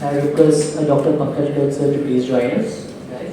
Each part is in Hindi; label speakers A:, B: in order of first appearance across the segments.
A: I request Dr. Pankaj Garg sir to please join us. Guys.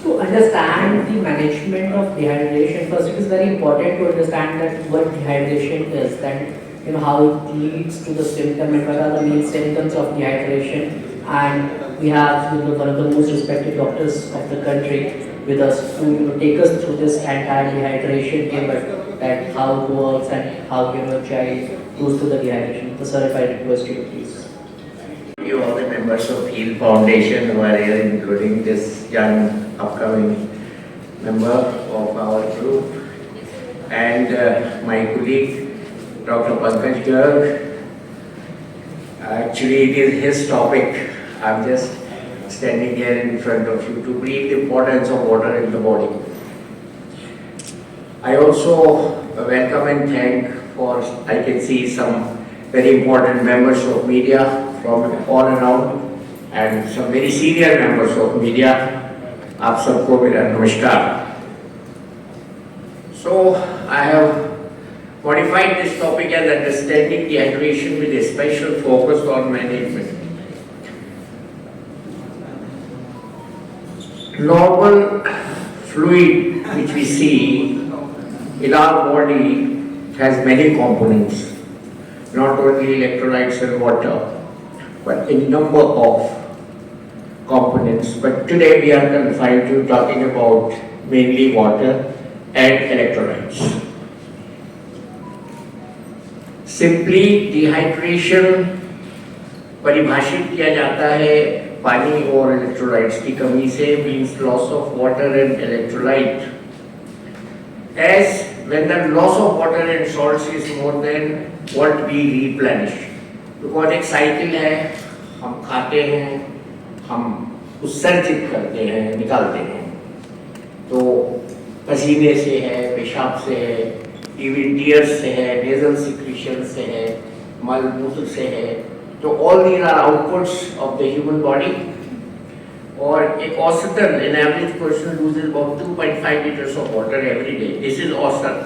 A: To understand the management of dehydration, first it is very important to understand that what dehydration is, then how it leads to the symptom and what are the main symptoms of dehydration. And we have one of the most respected doctors of the country with us to take us through this entire dehydration gamut, that how it works and how a child goes through the dehydration. So sir, if I request you please.
B: You all the members of Heal Foundation who are here, including this young upcoming member of our group, and my colleague Dr. Pankaj Garg. Actually, it is his topic. I'm just standing here in front of you to brief the importance of water in the body. I also welcome and thank for, I can see some very important members of media from all around and some very senior members of media. आप सबको मेरा नमस्कार. So I have modified this topic as understanding dehydration with a special focus on management. Normal fluid which we see in our body has many components, not only electrolytes and water, but a number of components. But today we are confined to talking about mainly water and electrolytes. Simply dehydration परिभाषित किया जाता है पानी और electrolytes की कमी से, means loss of water and electrolyte. As when the loss of water and salts is more than what we replenish. Because एक साइकिल है, हम खाते हैं, हम उत्सर्जित करते हैं, निकालते हैं. तो पसीने से है, पेशाब से है, even tears से है, nasal secretion से है, मल मूत्र से है. तो all these are outputs of the human body. और एक औसतन an average person loses about 2.5 liters of water every day. This is औसत.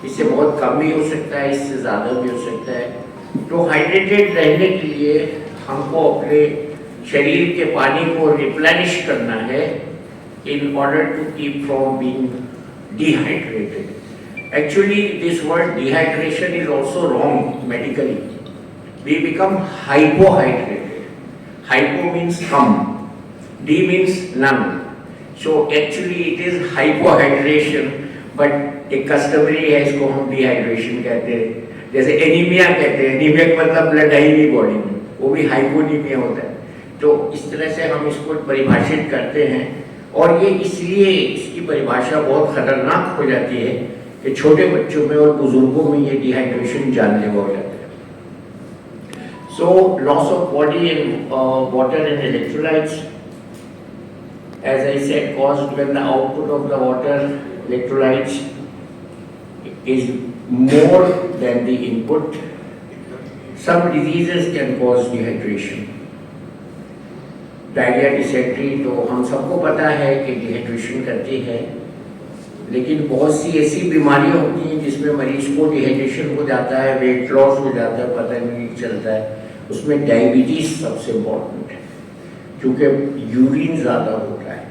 B: इससे बहुत कम भी हो सकता है, इससे ज़्यादा भी हो सकता है. तो हाइड्रेटेड रहने के लिए हमको अपने शरीर के पानी को रिप्लेनिश करना है in order to keep from being dehydrated. Actually, this word dehydration is also wrong medically. We become hypohydrated. Hypo means some, D means none. So actually it is hypohydration, but एक customary है, इसको हम dehydration कहते हैं. जैसे एनीमिया कहते हैं, एनीमिया का मतलब ब्लड है ही नहीं बॉडी में, वो भी हाइपोनीमिया होता है. तो इस तरह से हम इसको परिभाषित करते हैं. और ये इसलिए इसकी परिभाषा बहुत खतरनाक हो जाती है कि छोटे बच्चों में और बुजुर्गों में ये डिहाइड्रेशन जानलेवा हो जाता है. So loss of body and water and electrolytes, as I said, caused when the output of the water electrolytes is more than the input. Some diseases can cause dehydration. Diarrhoea, dysentery तो हम सबको पता है कि डिहाइड्रेशन करती है, लेकिन बहुत सी ऐसी बीमारियां होती हैं जिसमें मरीज को डिहाइड्रेशन हो जाता है, वेट लॉस हो जाता है, पता नहीं चलता है. उसमें डायबिटीज सबसे इम्पोर्टेंट है क्योंकि यूरिन ज़्यादा होता है.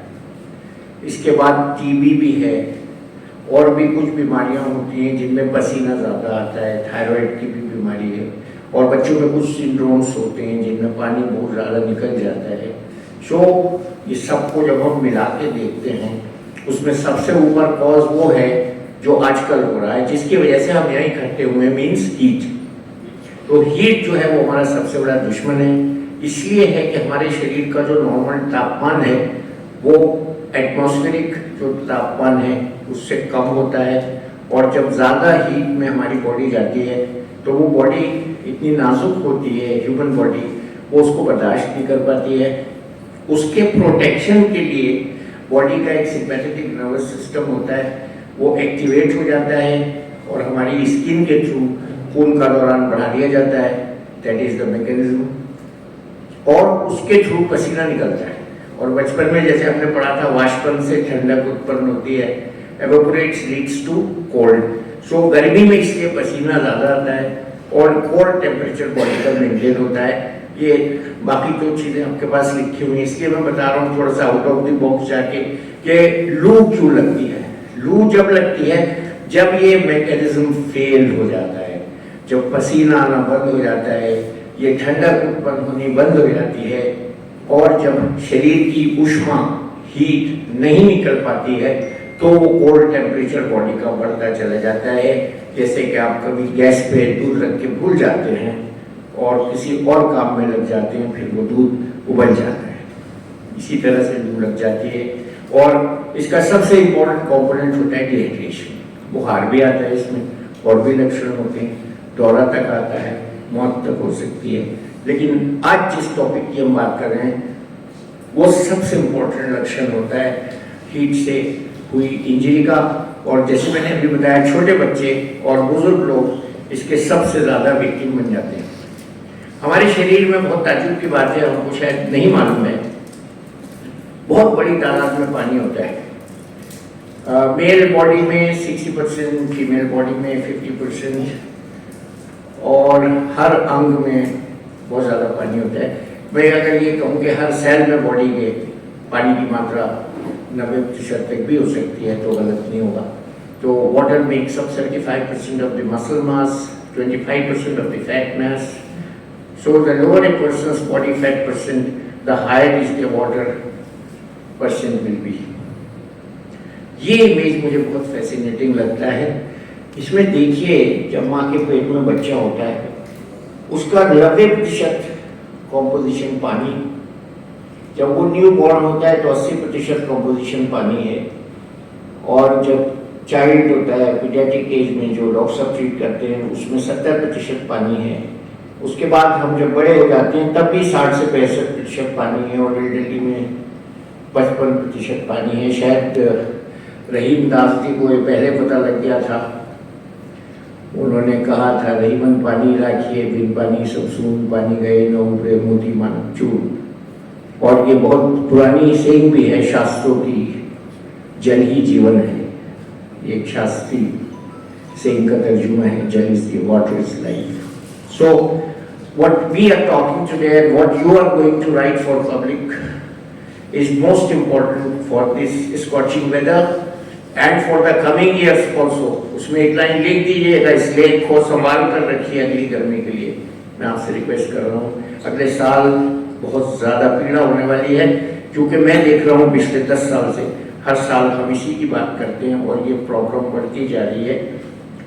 B: इसके बाद टीबी भी है, और भी कुछ बीमारियां होती हैं जिनमें पसीना ज़्यादा आता है, थायराइड की भी बीमारी है, और बच्चों में कुछ सिंड्रोम्स होते हैं जिनमें पानी बहुत ज़्यादा निकल जाता है. सो ये सबको जब हम मिला के देखते हैं, उसमें सबसे ऊपर कॉज वो है जो आजकल हो रहा है, जिसकी वजह से हम यहाँ इकट्ठे हुए, मीन्स हीट. तो हीट जो है वो हमारा सबसे बड़ा दुश्मन है. इसलिए है कि हमारे शरीर का जो नॉर्मल तापमान है वो एटमॉस्फेरिक जो तापमान है उससे कम होता है, और जब ज़्यादा हीट में हमारी बॉडी जाती है तो वो बॉडी इतनी नाजुक होती है, ह्यूमन बॉडी, वो उसको बर्दाश्त नहीं कर पाती है. उसके प्रोटेक्शन के लिए बॉडी का एक सिंपैथेटिक नर्वस सिस्टम होता है, वो एक्टिवेट हो जाता है और हमारी स्किन के थ्रू खून का दौरान बढ़ा दिया जाता है. That is the mechanism. और उसके थ्रू पसीना निकलता है। और बचपन में जैसे हमने पढ़ा था, वाष्पन से ठंडक उत्पन्न होती है, evaporates leads to cold। सो गर्मी में इसलिए पसीना ज़्यादा आता है और कोल्ड टेम्परेचर बॉडी का मेंटेन होता है। ये बाकी तो चीज़ें आपके पास लिखी हुई हैं, इसलिए मैं बता रहा हूँ थोड़ा सा आउट ऑफ द बॉक्स जाके कि लू क्यों लगती है। लू जब लगती है जब ये मैकेनिज्म फेल हो जाता है, जब पसीना आना बंद हो जाता है, ये ठंडक उत्पन्न होनी बंद हो जाती है और जब शरीर की ऊष्मा हीट नहीं निकल पाती है तो वो कोल्ड टेम्परेचर बॉडी का बढ़ता चला जाता है। जैसे कि आप कभी गैस पे दूध रख के भूल जाते हैं और किसी और काम में लग जाते हैं, फिर वो दूध उबल जाता है, इसी तरह से लू लग जाती है। और इसका सबसे इम्पोर्टेंट कंपोनेंट होता है डिहाइड्रेशन। बुखार भी आता है इसमें और भी लक्षण होते हैं, दौरा तक आता है, मौत तक हो सकती है। लेकिन आज जिस टॉपिक की हम बात कर रहे हैं वो सबसे इम्पोर्टेंट लक्षण होता है हीट से हुई इंजरी का। और जैसे मैंने अभी बताया, छोटे बच्चे और बुजुर्ग लोग इसके सबसे ज़्यादा विक्टिम बन जाते हैं। हमारे शरीर में बहुत ताज्जुब की बात है, हमको शायद नहीं मालूम है, बहुत बड़ी तादाद में पानी होता है। मेल बॉडी में 60%, फीमेल बॉडी में 50% और हर अंग में बहुत ज़्यादा पानी होता है। मैं अगर ये कहूँ कि हर सेल में बॉडी के पानी की मात्रा 90% तक भी हो सकती है तो गलत नहीं होगा। तो water makes up 75% of the muscle mass, 25% of the fat mass. So the lower a person's body fat percent, the higher is the water percent will be। ये इमेज मुझे बहुत फैसिनेटिंग लगता है। इसमें देखिए, जब माँ के पेट में बच्चा होता है उसका 90% कॉम्पोजिशन पानी, जब वो न्यू बॉर्न होता है तो 80% कॉम्पोजिशन पानी है। और जब चाइल्ड होता है पीडियाट्रिक एज में, जो डॉक्टर साहब ट्रीट करते हैं, उसमें 70% पानी है। उसके बाद हम जब बड़े हो जाते हैं तब भी 60 से 65% पानी है और एल्डरली में 55% पानी है। शायद रहीम दास जी को ये पहले पता लग गया था, उन्होंने कहा था, रहीमन पानी राखिए बिन पानी सब सून, पानी गए न उबरे मोती मन चूर। और ये बहुत पुरानी सेइंग भी है शास्त्रों की, जल ही जीवन है। ये एक शास्त्रीय सेइंग का तर्जुमा है, जल is the water is life. So what we are talking today and what you are going to write for public is most important for this scorching weather and for the coming years also। उसमें एक लाइन लिख दीजिएगा, इस लेख को संभाल कर रखिए अगली गर्मी के लिए। मैं आपसे रिक्वेस्ट कर रहा हूँ, अगले साल बहुत ज़्यादा पीड़ा होने वाली है, क्योंकि मैं देख रहा हूँ पिछले 10 साल से हर साल हम इसी की बात करते हैं और ये प्रॉब्लम बढ़ती जा रही है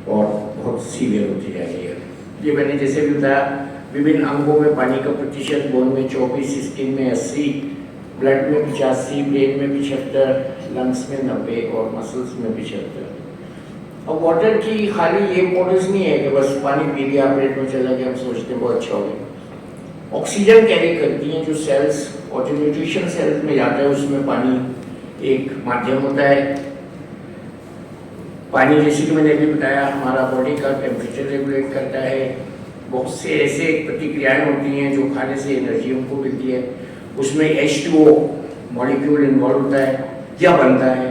B: और बहुत सीवियर होती जा रही है। ये मैंने जैसे भी बताया, विभिन्न अंगों में पानी का प्रतिशत, बोन में 24, स्किन में 80, ब्लड में 85, ब्रेन में 75, लंग्स में 90 और मसल्स में 75। अब वाटर की खाली ये इम्पोर्टेंस नहीं है कि बस पानी पी लिया, पेट में चला गया, हम सोचते हैं बहुत अच्छा हो गया। ऑक्सीजन कैरी करती हैं जो सेल्स, और जो न्यूट्रिशन सेल्स में जाता है उसमें पानी एक माध्यम होता है। पानी जैसे कि मैंने अभी बताया हमारा बॉडी का टेम्परेचर रेगुलेट करता है। बहुत से ऐसे प्रतिक्रियाएं होती हैं जो खाने से एनर्जी हमको मिलती है, उसमें H2O मॉलिक्यूल इन्वॉल्व होता है या बनता है।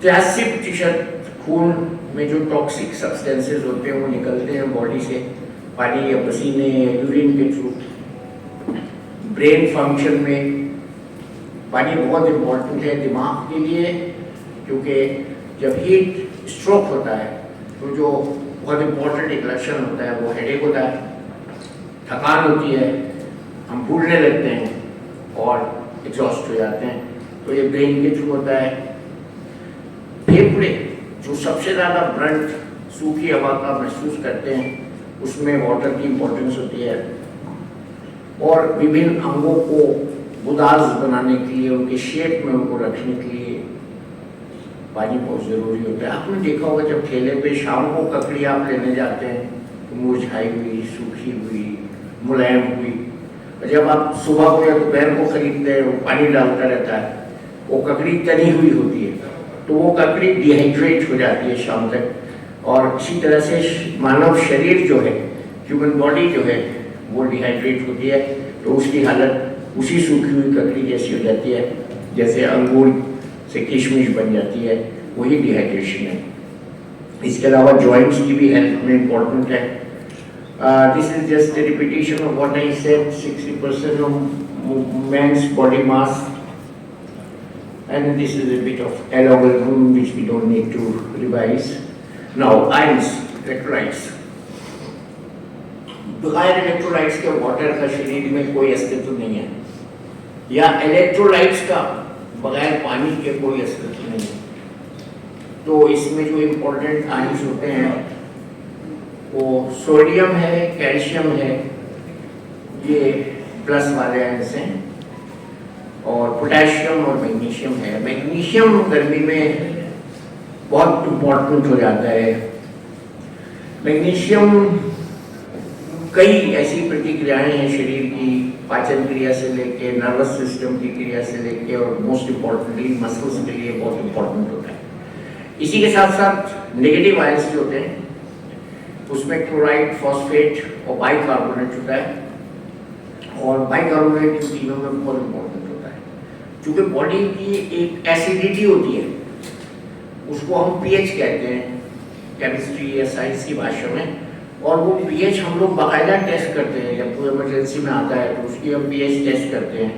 B: 83% खून में जो टॉक्सिक सब्सटेंसेस होते हैं वो निकलते हैं बॉडी से, पानी या पसीने या यूरिन के थ्रू। ब्रेन फंक्शन में पानी बहुत इम्पोर्टेंट है दिमाग के लिए, क्योंकि जब हीट स्ट्रोक होता है तो जो बहुत इम्पोर्टेंट एक लक्षण होता है वो हेडेक होता है, थकान होती है, हम भूलने लगते हैं और एग्जॉस्ट हो जाते हैं, तो ये ब्रेन के थ्रू होता है। फेफड़े जो सबसे ज़्यादा ब्रंट सूखी हवा का महसूस करते हैं, उसमें वाटर की इम्पोर्टेंस होती है। और विभिन्न अंगों को गुदाज बनाने के लिए, उनके शेप में उनको रखने के लिए पानी बहुत ज़रूरी होता है। आपने देखा होगा जब ठेले पे शाम को ककड़ी आप लेने जाते हैं तो मुरझाई हुई, सूखी हुई, मुलायम हुई, और जब आप सुबह को या दोपहर को खरीदते हैं वो पानी डालता रहता है, वो ककड़ी तनी हुई होती है, तो वो ककड़ी डिहाइड्रेट हो जाती है शाम तक। और इसी तरह से मानव शरीर जो है, ह्यूमन बॉडी जो है, वो डिहाइड्रेट होती है तो उसकी हालत उसी सूखी हुई ककड़ी जैसी हो जाती है, जैसे अंगूर से किशमिश बन जाती है, वही डिहाइड्रेशन है। इसके अलावा जॉइंट्स की भी हेल्थ में इम्पोर्टेंट है। This is just a repetition of what I said, 60% of man's body mass, and this is a bit of algorithm which we don't need to revise. Now, ions, electrolytes. बगैर इलेक्ट्रोलाइट्स के वाटर का शरीर में कोई अस्तित्व नहीं है, या इलेक्ट्रोलाइट्स का बगैर पानी के कोई अस्तित्व नहीं है। तो इसमें जो इम्पोर्टेंट आयंस होते हैं वो सोडियम है, कैल्शियम है, ये प्लस वाले आयंस हैं, और पोटेशियम और मैग्नीशियम है। मैग्नीशियम गर्मी में बहुत इम्पोर्टेंट हो जाता है। मैग्नीशियम कई ऐसी प्रतिक्रियाएं हैं शरीर की, पाचन क्रिया से लेके नर्वस सिस्टम की क्रिया से लेके, और मोस्ट इम्पोर्टेंटली मसल्स के लिए बहुत इम्पोर्टेंट होता है। इसी के साथ साथ नेगेटिव आयंस जो होते हैं उसमें क्लोराइड, फॉस्फेट और बाइकार्बोनेट होता है, और बाइकार्बोनेट तीनों में बहुत इम्पोर्टेंट होता है। क्योंकि बॉडी की एक एसिडिटी होती है, उसको हम पीएच कहते हैं केमिस्ट्री या साइंस की भाषा में, और वो पीएच हम लोग बाकायदा टेस्ट करते हैं। जब कोई इमरजेंसी में आता है तो उसकी हम पीएच टेस्ट करते हैं,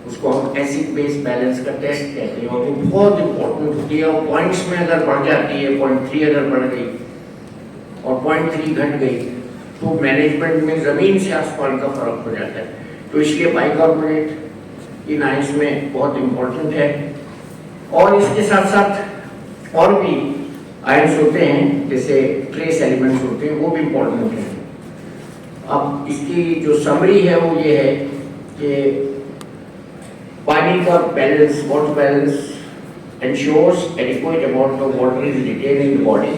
B: उसको हम एसिड बेस बैलेंस का टेस्ट कहते हैं, और वो बहुत इंपॉर्टेंट होती है। और पॉइंट्स में अगर बढ़ जाती है, 0.3 अगर बढ़ गई और 0.3 घट गई तो मैनेजमेंट में ज़मीन से आसमान का फर्क हो जाता है। तो इसलिए बाइकार्बोनेट इन आयंस में बहुत इम्पोर्टेंट है। और इसके साथ साथ और भी आयंस होते हैं, जैसे ट्रेस एलिमेंट्स होते हैं, वो भी इम्पोर्टेंट हैं। अब इसकी जो समरी है वो ये है कि पानी का balance, water balance ensures adequate amount of water is retained in the body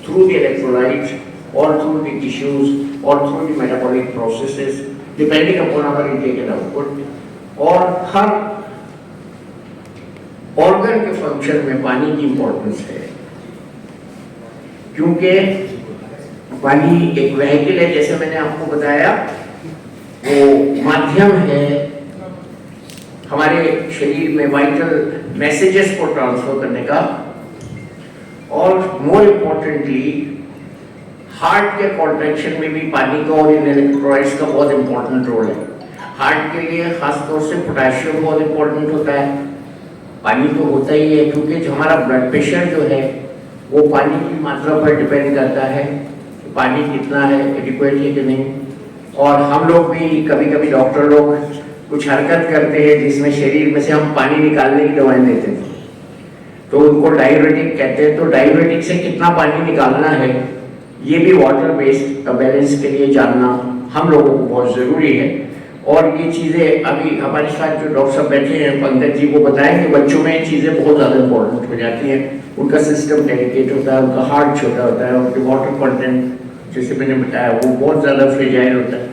B: through the electrolytes or through the tissues or through the metabolic processes depending upon our intake and output। और हर ऑर्गन के फंक्शन में पानी की इम्पोर्टेंस है, क्योंकि पानी एक व्हीकल है, जैसे मैंने आपको बताया, वो माध्यम है हमारे शरीर में वाइटल मैसेजेस को ट्रांसफर करने का। और मोर इम्पोर्टेंटली हार्ट के कॉन्ट्रैक्शन में भी पानी का और इन इलेक्ट्रोलाइट्स का बहुत इम्पोर्टेंट रोल है। हार्ट के लिए खासतौर से पोटेशियम बहुत इम्पोर्टेंट होता है। पानी तो होता ही है, क्योंकि जो हमारा ब्लड प्रेशर जो है वो पानी की मात्रा पर डिपेंड करता है कि पानी कितना है, एडिक्वेट है कि नहीं। और हम लोग भी कभी कभी डॉक्टर लोग कुछ हरकत करते हैं जिसमें शरीर में से हम पानी निकालने की दवाएं देते हैं, तो उनको डायूरेटिक कहते हैं। तो डायूरेटिक से कितना पानी निकालना है ये भी वाटर बेस्ड बैलेंस के लिए जानना हम लोगों को बहुत ज़रूरी है। और ये चीज़ें अभी हमारे साथ जो डॉक्टर साहब बैठे हैं, पंकज जी, वो बताएंगे बच्चों में ये चीज़ें बहुत ज़्यादा इंपॉर्टेंट हो जाती हैं। उनका सिस्टम डेलिकेट होता है, उनका हार्ट छोटा होता है, उनके वाटर कंटेंट जैसे मैंने बताया वो बहुत ज़्यादा फ्रेजाइल होता है।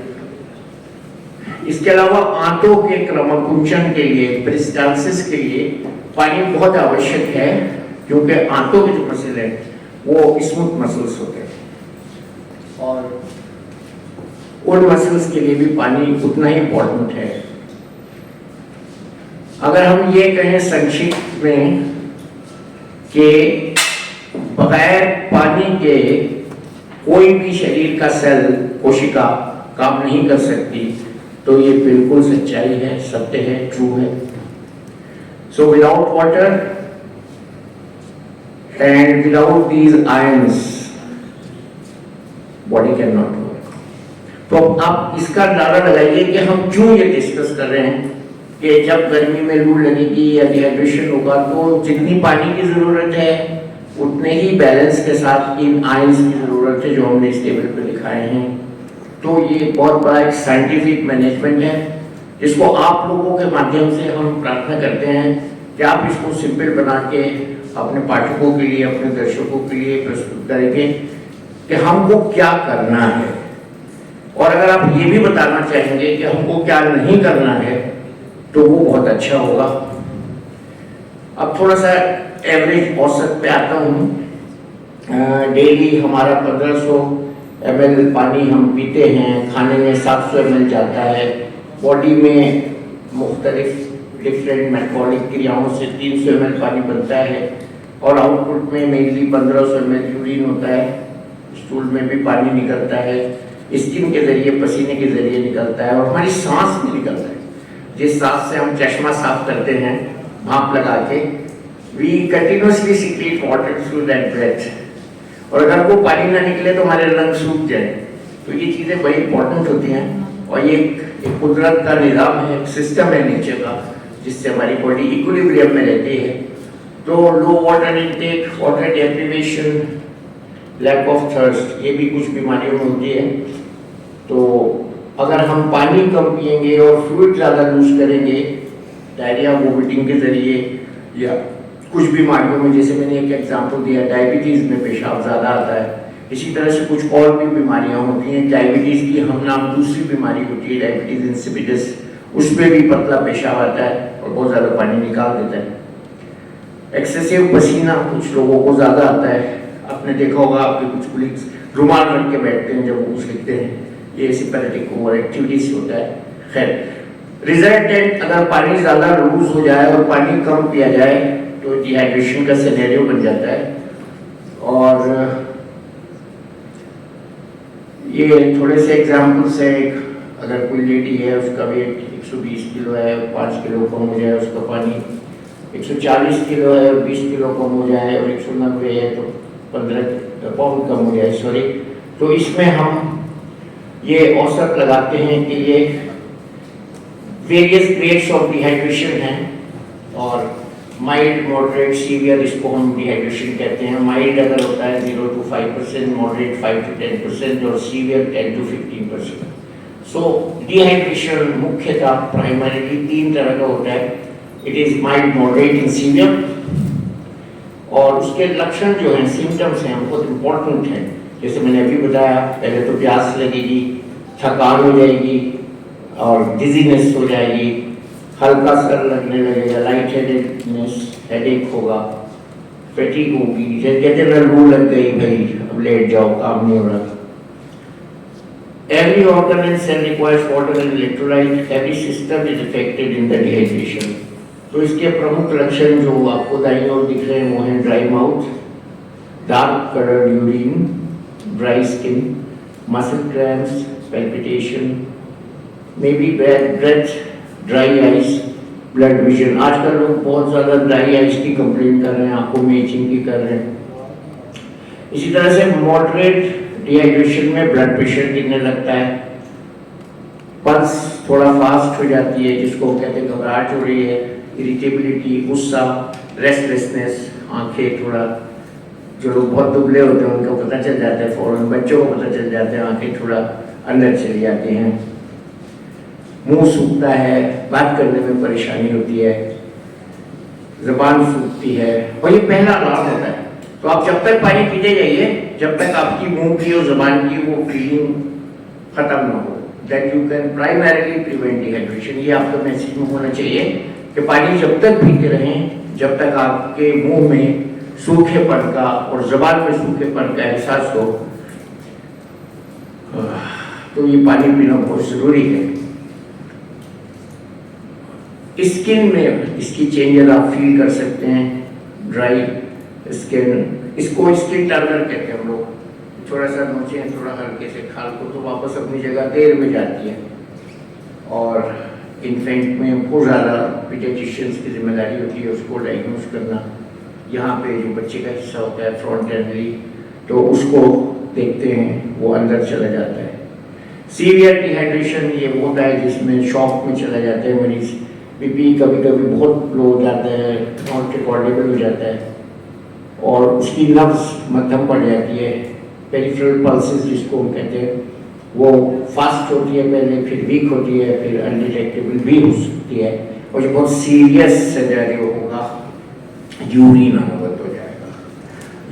B: इसके अलावा आंतों के क्रमकुंचन के लिए, पेरिस्टाल्सिस के लिए पानी बहुत आवश्यक है, क्योंकि आंतों के जो मसल हैं वो स्मूथ मसल्स होते हैं, और उन मसल्स के लिए भी पानी उतना ही इम्पोर्टेंट है। अगर हम ये कहें संक्षिप्त में कि बगैर पानी के कोई भी शरीर का सेल, कोशिका काम नहीं कर सकती, तो ये बिल्कुल सच्चाई है, सत्य है, ट्रू है। So without water and without these ions body can not work. तो आप इसका अंदाजा लगाइए कि हम क्यों ये डिस्कस कर रहे हैं कि जब गर्मी में लू लगेगी या डिहाइड्रेशन होगा तो जितनी पानी की जरूरत है उतने ही बैलेंस के साथ इन आयंस की जरूरत है, जो हमने इस टेबल पे दिखाए हैं। तो ये बहुत बड़ा एक साइंटिफिक मैनेजमेंट है, जिसको आप लोगों के माध्यम से हम प्रार्थना करते हैं कि आप इसको सिंपल बना के अपने पाठकों के लिए, अपने दर्शकों के लिए प्रस्तुत करेंगे कि हमको क्या करना है। और अगर आप ये भी बताना चाहेंगे कि हमको क्या नहीं करना है तो वो बहुत अच्छा होगा। अब थोड़ा सा एवरेज औसत पे आता हूँ। डेली हमारा 1500 ml पानी हम पीते हैं, खाने में 700 ml जाता है, बॉडी में मुख्तलिफ डिफरेंट मेटाबॉलिक क्रियाओं से 300 ml पानी बनता है और आउटपुट में मेनली 1500 ml यूरिन होता है, स्टूल में भी पानी निकलता है, स्किन के जरिए, पसीने के जरिए निकलता है और हमारी सांस में निकलता है। जिस सांस से हम चश्मा साफ करते हैं भाप लगा के, we continuously secrete water through that breath. और अगर वो पानी ना निकले तो हमारे लंग सूख जाए। तो ये चीज़ें बड़ी इंपॉर्टेंट होती हैं और ये एक कुदरत का निज़ाम है, एक सिस्टम है नेचर का, जिससे हमारी बॉडी इक्विलिब्रियम में रहती है। तो low water intake, water deprivation, lack of thirst, ये भी कुछ बीमारियों में होती है। तो अगर हम पानी कम पिएंगे और फ्लूइड ज़्यादा लूज करेंगे, डायरिया वोमिटिंग के ज़रिए या कुछ बीमारियों में, जैसे मैंने एक एग्जांपल दिया, डायबिटीज़ में पेशाब ज़्यादा आता है, इसी तरह से कुछ और भी बीमारियां होती हैं। डायबिटीज़ की हम नाम दूसरी बीमारी होती है डायबिटीज़ इंसिपिडस, उसमें भी पतला पेशाब आता है और बहुत ज़्यादा पानी निकाल देता है। एक्सेसिव पसीना कुछ लोगों को ज़्यादा आता है, आपने देखा होगा आपके कुछ कोलीग्स रुमाल रख के बैठते हैं जब वो कुछ लिखते हैं, ये सिम्पैथेटिक ओवर एक्टिविटी से होता है। खैर, रिजल्टेंट अगर पानी ज़्यादा लूज हो जाए और पानी कम पिया जाए तो डिहाइड्रेशन का सिनेरियो बन जाता है। और ये थोड़े से एग्जाम्पल्स हैं। अगर कोई लेडी है, उसका वेट 120 किलो है, 5 किलो कम हो जाए उसका पानी, 140 किलो है और 20 किलो कम हो जाए और 190 है तो 15 पाउंड कम हो जाए, सॉरी। तो इसमें हम ये औसत लगाते हैं कि ये वेरियस ग्रेड्स ऑफ डिहाइड्रेशन हैं और माइल्ड, मॉडरेट, सीवियर, इसको हम डिहाइड्रेशन कहते हैं। माइल्ड अगर होता है 0 to 5%, मॉडरेट 5 to 10% और सीवियर 10 to 15%। सो डिहाइड्रेशन मुख्यतः प्राइमरीली 3 तरह का होता है। It is mild, moderate and severe. और उसके लक्षण जो हैं, सिम्टम्स हैं, बहुत इंपॉर्टेंट हैं। जैसे मैंने अभी बताया, पहले तो प्यास लगेगी, थकान हो जाएगी और डिजीनेस हो जाएगी, हल्का सर लगने लगेगा, लाइट हेडेडनेस, हेडेक होगा, फैटिग होगी, जैसे कहते हैं लू लग गई भाई, अब लेट जाओ, काम नहीं हो रहा। Every organ and cell requires water and electrolyte. Every system is affected in the dehydration. तो इसके प्रमुख लक्षण जो आपको दाईं ओर दिख रहे हैं वो हैं dry mouth, dark coloured urine, dry skin, muscle cramps, palpitation, may be bad breath, dry eyes, blurred vision. आजकल लोग बहुत ज़्यादा ड्राई आइज की कंप्लेन कर रहे हैं, आंखों में इचिंग की कर रहे हैं। इसी तरह से मॉडरेट डिहाइड्रेशन में ब्लड प्रेशर गिरने लगता है, पल्स थोड़ा फास्ट हो जाती है, जिसको कहते हैं घबराहट हो रही है, इरिटेबिलिटी, गुस्सा, रेस्टलेसनेस, आंखें थोड़ा, जो लोग बहुत दुबले होते हैं उनको पता चल जाता है फौरन, बच्चों को पता चल जाता है, आंखें थोड़ा अंदर चली जाती हैं, मुंह सूखता है, बात करने में परेशानी होती है, ज़बान सूखती है, और ये पहला अलार्म होता है। तो आप जब तक पानी पीते जाइए, जब तक आपकी मुंह की और ज़बान की वो फीलिंग खत्म ना हो, that you can primarily prevent dehydration. ये आपका मैसेज में होना चाहिए कि पानी जब तक पीते रहें, जब तक आपके मुंह में सूखेपन का और ज़बान में सूखेपन का एहसास हो, तो ये पानी पीना बहुत ज़रूरी है। स्किन में इसकी चेंजेस आप फील कर सकते हैं, ड्राई स्किन, इसको स्किन टर्नर कहते हैं हम लोग, थोड़ा सा नोचें थोड़ा हल्के से खाल को तो वापस अपनी जगह देर में जाती है। और इन्फेंट में बहुत ज़्यादा पीडियाट्रिशियंस की जिम्मेदारी होती है उसको डायग्नोज करना। यहाँ पे जो बच्चे का हिस्सा होता है फ्रंट एंडली, तो उसको देखते हैं, वो अंदर चला जाता है। सीवियर डिहाइड्रेशन ये होता है जिसमें शॉक में चला जाता है मरीज, बीपी कभी कभी बहुत लो हो जाता है, नॉट रिकॉर्डेबल हो जाता है और उसकी नब्ज मध्यम पड़ जाती है, पेरिफेरल पल्सेस जिसको हम कहते हैं, वो फास्ट होती है पहले, फिर वीक होती है, फिर अनडिटेक्टेबल भी हो सकती है, और जो बहुत सीरियस सिनेरियो होगा, यूरिन आना बंद हो जाएगा।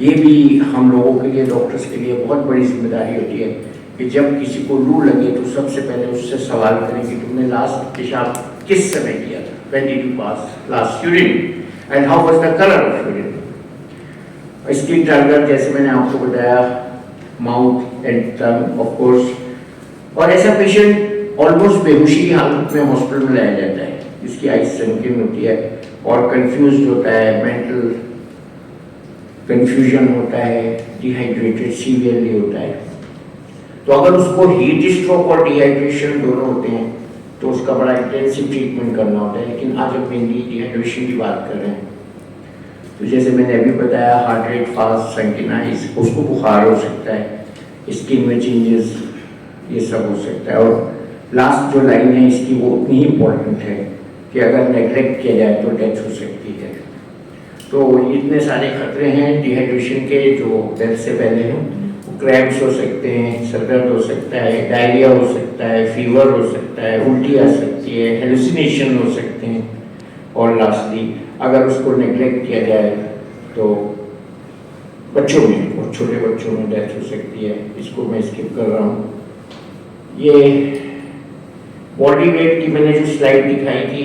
B: ये भी हम लोगों के लिए, डॉक्टर्स के लिए बहुत बड़ी जिम्मेदारी होती है कि जब किसी को लू लगे तो सबसे पहले उससे सवाल करें कि तुमने लास्ट पेशाब किस समय किया था, when did you pass last urine and how was the color of urine। Skin Turner जैसे मैंने आपको बताया, mouth and tongue of course, और ऐसा पेशेंट ऑलमोस्ट बेहोशी की हालत में हॉस्पिटल में लाया जाता है, जिसकी आइज संकीर्ण होती है और कंफ्यूज होता है, मेंटल कंफ्यूजन होता है, डिहाइड्रेटेड सीवियरली होता है। तो अगर उसको हीट स्ट्रोक और डिहाइड्रेशन दोनों होते हैं तो उसका बड़ा इंटेंसिव ट्रीटमेंट करना होता है। लेकिन आज हम मेनली डिहाइड्रेशन की बात कर रहे हैं। तो जैसे मैंने अभी बताया, हार्ट रेट फास्ट, संकीर्ण आइज, उसको बुखार हो सकता है, स्किन में चेंजेस, ये सब हो सकता है। और लास्ट जो लाइन है इसकी वो उतनी ही इम्पोर्टेंट है कि अगर नेग्लेक्ट किया जाए तो डेथ हो सकती है। तो इतने सारे खतरे हैं डिहाइड्रेशन के जो डेथ से पहले हैं। क्रैम्प्स हो सकते हैं, सर दर्द हो सकता है, डायरिया हो सकता है, फीवर हो सकता है, उल्टी आ सकती है, हेलुसिनेशन हो सकते हैं, और लास्टली अगर उसको नेग्लेक्ट किया जाए तो बच्चों में और छोटे बच्चों में डेथ हो सकती है। इसको मैं स्किप कर रहा हूँ। ये बॉडी वेट की मैंने जो स्लाइड दिखाई थी,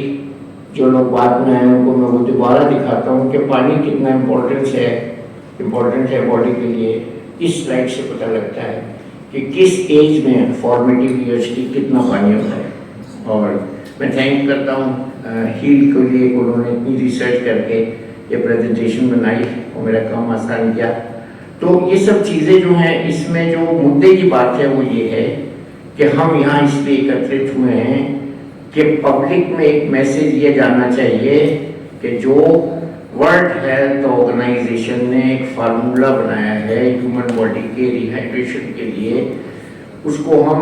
B: जो लोग बाद में आए उनको मैं वो दोबारा दिखाता हूँ कि पानी कितना इम्पोर्टेंट है बॉडी के लिए। इस स्लाइड से पता लगता है कि किस एज में फॉर्मेटिव ईयर्स की कितना पानी होता है। और मैं थैंक करता हूँ हील के लिए, उन्होंने इतनी रिसर्च करके ये प्रेजेंटेशन बनाई और मेरा काम आसान किया। तो ये सब चीज़ें जो हैं, इसमें जो मुद्दे की बात है वो ये है कि हम यहाँ इसलिए एकत्रित हुए हैं कि पब्लिक में एक मैसेज ये जाना चाहिए कि जो वर्ल्ड हेल्थ ऑर्गेनाइजेशन ने एक फार्मूला बनाया है ह्यूमन बॉडी के रिहाइड्रेशन के लिए, उसको हम